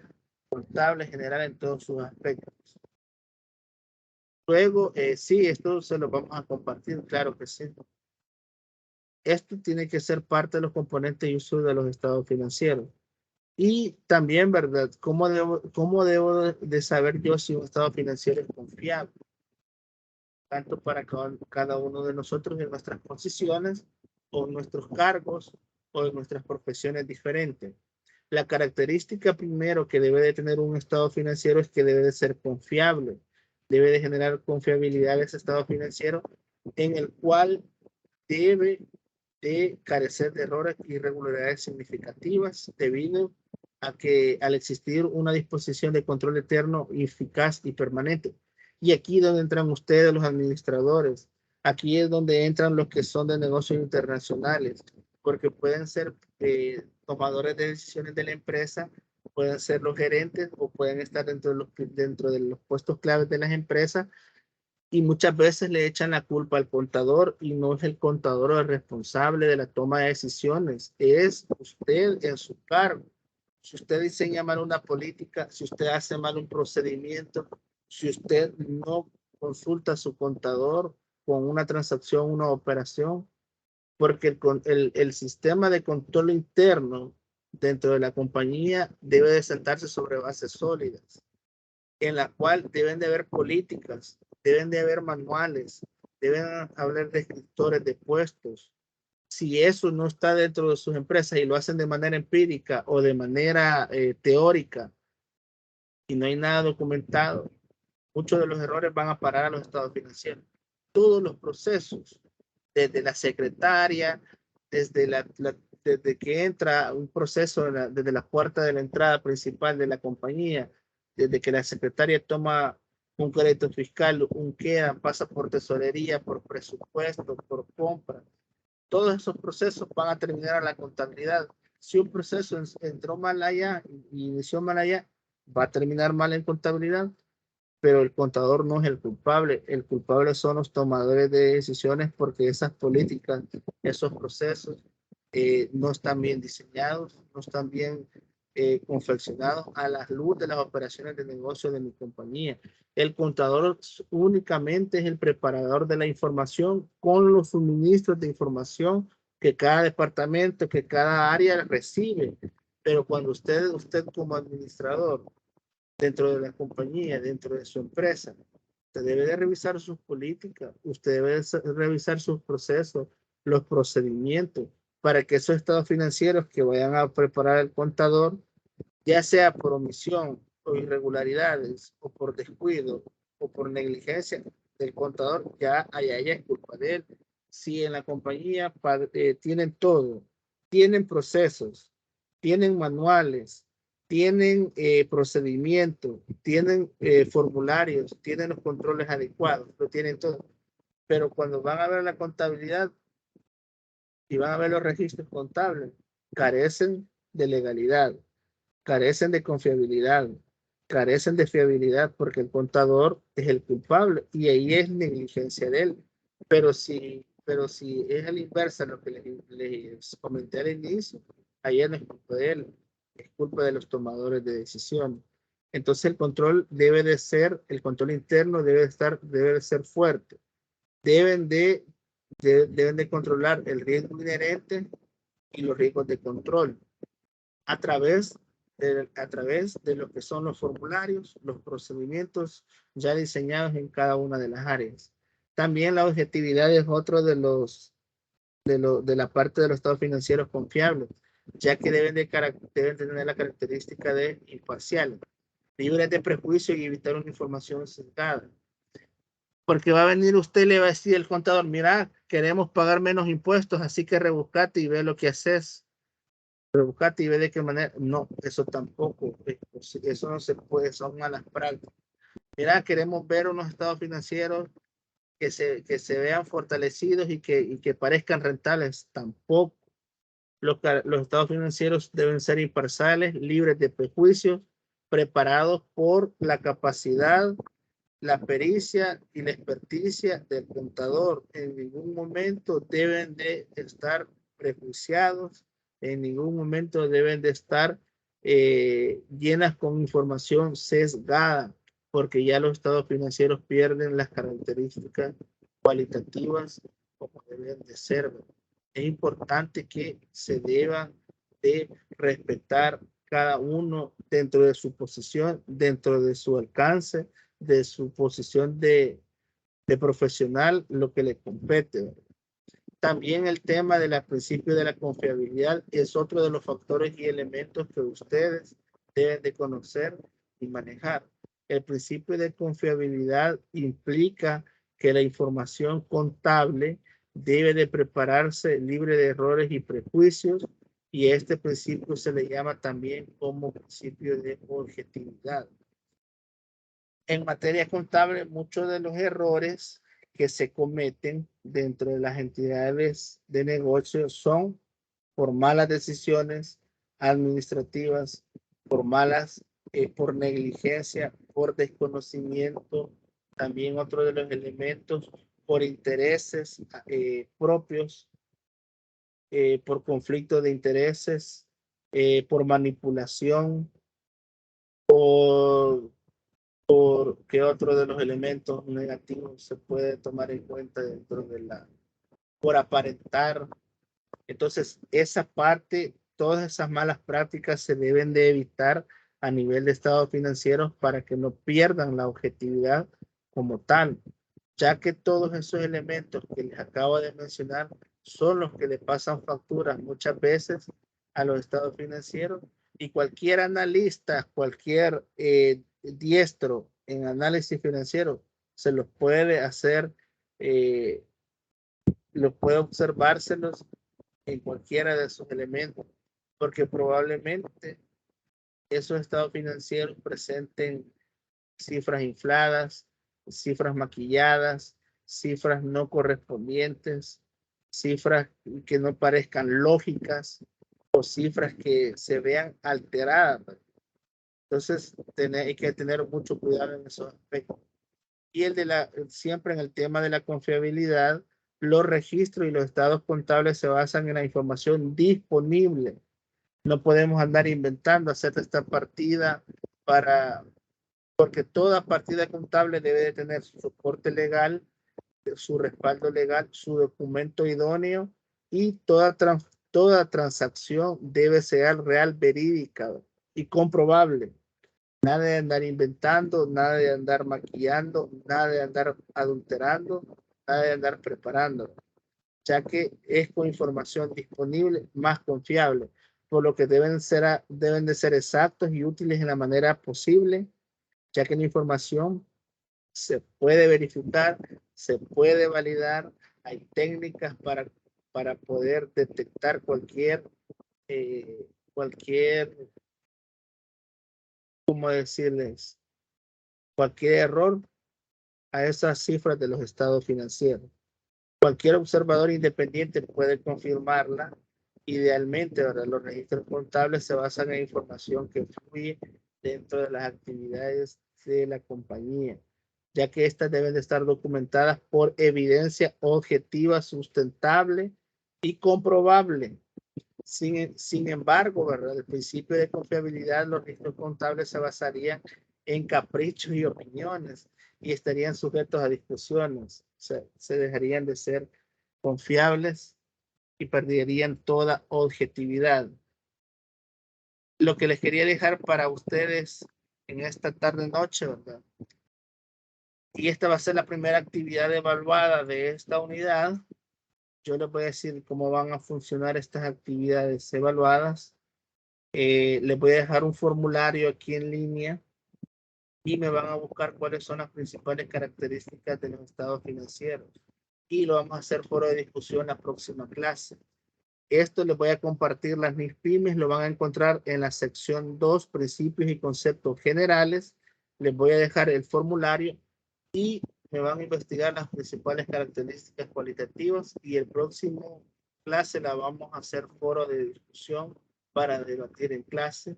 contable general en todos sus aspectos. Luego, sí, esto se lo vamos a compartir, claro que sí. Esto tiene que ser parte de los componentes y uso de los estados financieros. Y también, ¿verdad? ¿Cómo debo de saber yo si un estado financiero es confiable? Tanto para cada uno de nosotros en nuestras posiciones o en nuestros cargos o en nuestras profesiones diferentes. La característica primero que debe de tener un estado financiero es que debe de ser confiable. Debe de generar confiabilidad ese estado financiero en el cual debe de carecer de errores y irregularidades significativas debido a que al existir una disposición de control eterno, eficaz y permanente. Y aquí es donde entran ustedes, los administradores. Aquí es donde entran los que son de negocios internacionales, porque pueden ser tomadores de decisiones de la empresa, pueden ser los gerentes o pueden estar dentro de los puestos claves de las empresas, y muchas veces le echan la culpa al contador y no es el contador el responsable de la toma de decisiones, es usted en su cargo. Si usted diseña mal una política, si usted hace mal un procedimiento, si usted no consulta a su contador con una transacción, una operación, porque el sistema de control interno dentro de la compañía debe de sentarse sobre bases sólidas, en la cual deben de haber políticas deben de haber manuales, deben haber descriptores de puestos. Si eso no está dentro de sus empresas y lo hacen de manera empírica o de manera teórica y no hay nada documentado, muchos de los errores van a parar a los estados financieros. Todos los procesos, desde la secretaria, desde que entra un proceso desde la puerta de la entrada principal de la compañía, desde que la secretaria toma un crédito fiscal, un queda, pasa por tesorería, por presupuesto, por compra. Todos esos procesos van a terminar a la contabilidad. Si un proceso entró mal allá y inició mal allá, va a terminar mal en contabilidad, pero el contador no es el culpable. El culpable son los tomadores de decisiones porque esas políticas, esos procesos no están bien diseñados, no están bien confeccionados a la luz de las operaciones de negocio de mi compañía. El contador únicamente es el preparador de la información con los suministros de información que cada departamento, que cada área recibe. Pero cuando usted como administrador, dentro de la compañía, dentro de su empresa, usted debe de revisar sus políticas, usted debe de revisar sus procesos, los procedimientos, para que esos estados financieros que vayan a preparar el contador, ya sea por omisión o irregularidades, o por descuido, o por negligencia del contador, ya es culpa de él. Si en la compañía tienen todo, tienen procesos, tienen manuales, tienen procedimientos, tienen formularios, tienen los controles adecuados, lo tienen todo. Pero cuando van a ver la contabilidad y van a ver los registros contables, carecen de legalidad, carecen de confiabilidad, carecen de fiabilidad porque el contador es el culpable y ahí es negligencia de él. Pero si es a la inversa lo que les comenté al inicio, ahí no es culpa de él, es culpa de los tomadores de decisión. Entonces el control el control interno debe de ser fuerte. Deben de controlar el riesgo inherente y los riesgos de control a través de lo que son los formularios, los procedimientos ya diseñados en cada una de las áreas. También la objetividad es otro de la parte de los estados financieros confiables, ya que deben tener la característica de imparciales, libres de prejuicio y evitar una información sesgada. Porque va a venir usted y le va a decir el contador, mira, queremos pagar menos impuestos, así que rebuscate y ve lo que haces. Rebuscate y ve de qué manera. No, eso tampoco, eso no se puede, son malas prácticas. Mira, queremos ver unos estados financieros que se vean fortalecidos y que parezcan rentables. Tampoco. Los estados financieros deben ser imparciales, libres de prejuicios, preparados por la capacidad, la pericia y la experticia del contador. En ningún momento deben de estar prejuiciados, en ningún momento deben de estar llenas con información sesgada, porque ya los estados financieros pierden las características cualitativas como deben de ser. Es importante que se deban de respetar cada uno dentro de su posición, dentro de su alcance, de su posición de profesional, lo que le compete. También el tema del principio de la confiabilidad es otro de los factores y elementos que ustedes deben de conocer y manejar. El principio de confiabilidad implica que la información contable debe de prepararse libre de errores y prejuicios, y este principio se le llama también como principio de objetividad. En materia contable, muchos de los errores que se cometen dentro de las entidades de negocio son por malas decisiones administrativas, por negligencia, por desconocimiento. También otro de los elementos por intereses propios, por conflicto de intereses, por manipulación, ¿qué otro de los elementos negativos se puede tomar en cuenta dentro de por aparentar? Entonces, esa parte, todas esas malas prácticas se deben de evitar a nivel de estados financieros para que no pierdan la objetividad como tal, ya que todos esos elementos que les acabo de mencionar son los que le pasan facturas muchas veces a los estados financieros, y cualquier analista, cualquier diestro en análisis financiero se los puede hacer, los puede observárselos en cualquiera de esos elementos, porque probablemente esos estados financieros presenten cifras infladas, cifras maquilladas, cifras no correspondientes, cifras que no parezcan lógicas o cifras que se vean alteradas. Entonces, hay que tener mucho cuidado en esos aspectos. Y siempre en el tema de la confiabilidad, los registros y los estados contables se basan en la información disponible. No podemos andar inventando, hacer esta partida porque toda partida contable debe de tener su soporte legal, su respaldo legal, su documento idóneo, y toda transacción debe ser real, verídica y comprobable. Nada de andar inventando, nada de andar maquillando, nada de andar adulterando, nada de andar preparando, ya que es con información disponible más confiable, por lo que deben de ser exactos y útiles en la manera posible, ya que la información se puede verificar, se puede validar, hay técnicas para poder detectar cualquier, ¿cómo decirles? Cualquier error a esas cifras de los estados financieros. Cualquier observador independiente puede confirmarla. Idealmente, ahora los registros contables se basan en información que fluye dentro de las actividades de la compañía, ya que estas deben de estar documentadas por evidencia objetiva, sustentable y comprobable. Sin embargo, ¿verdad? El principio de confiabilidad, los registros contables se basarían en caprichos y opiniones y estarían sujetos a discusiones. Se dejarían de ser confiables y perderían toda objetividad. Lo que les quería dejar para ustedes en esta tarde-noche, ¿verdad? Y esta va a ser la primera actividad evaluada de esta unidad. Yo les voy a decir cómo van a funcionar estas actividades evaluadas. Les voy a dejar un formulario aquí en línea y me van a buscar cuáles son las principales características de los estados financieros. Y lo vamos a hacer foro de discusión en la próxima clase. Esto les voy a compartir las NISPYMES, lo van a encontrar en la sección 2, principios y conceptos generales. Les voy a dejar el formulario y me van a investigar las principales características cualitativas, y el próximo clase la vamos a hacer foro de discusión para debatir en clase,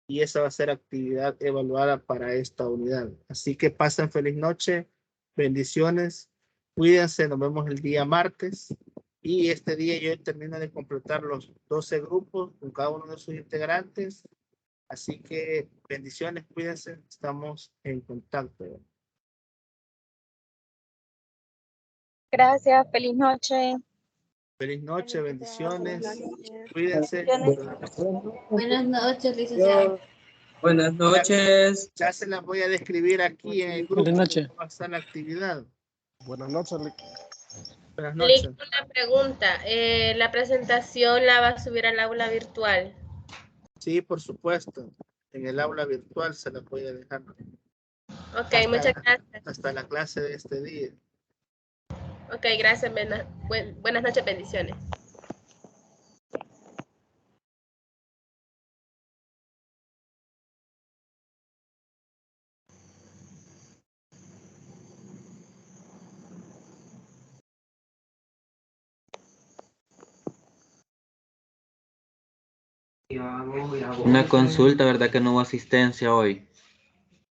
y esa va a ser actividad evaluada para esta unidad. Así que pasen feliz noche, bendiciones, cuídense, nos vemos el día martes, y este día yo termino de completar los 12 grupos con cada uno de sus integrantes. Así que bendiciones, cuídense, estamos en contacto. Gracias, feliz noche. Feliz noche, bendiciones, cuídense. Buenas noches, licenciado. Buenas noches. Ya se las voy a describir aquí en el grupo. Buenas noches. Va a estar la actividad. Buenas noches, Lick. Buenas noches. Lick, una pregunta. ¿La presentación la va a subir al aula virtual? Sí, por supuesto. En el aula virtual se la voy a dejar. Ok, muchas gracias. Hasta la clase de este día. Ok, gracias. Buenas noches, bendiciones. Una consulta, ¿verdad que no hubo asistencia hoy?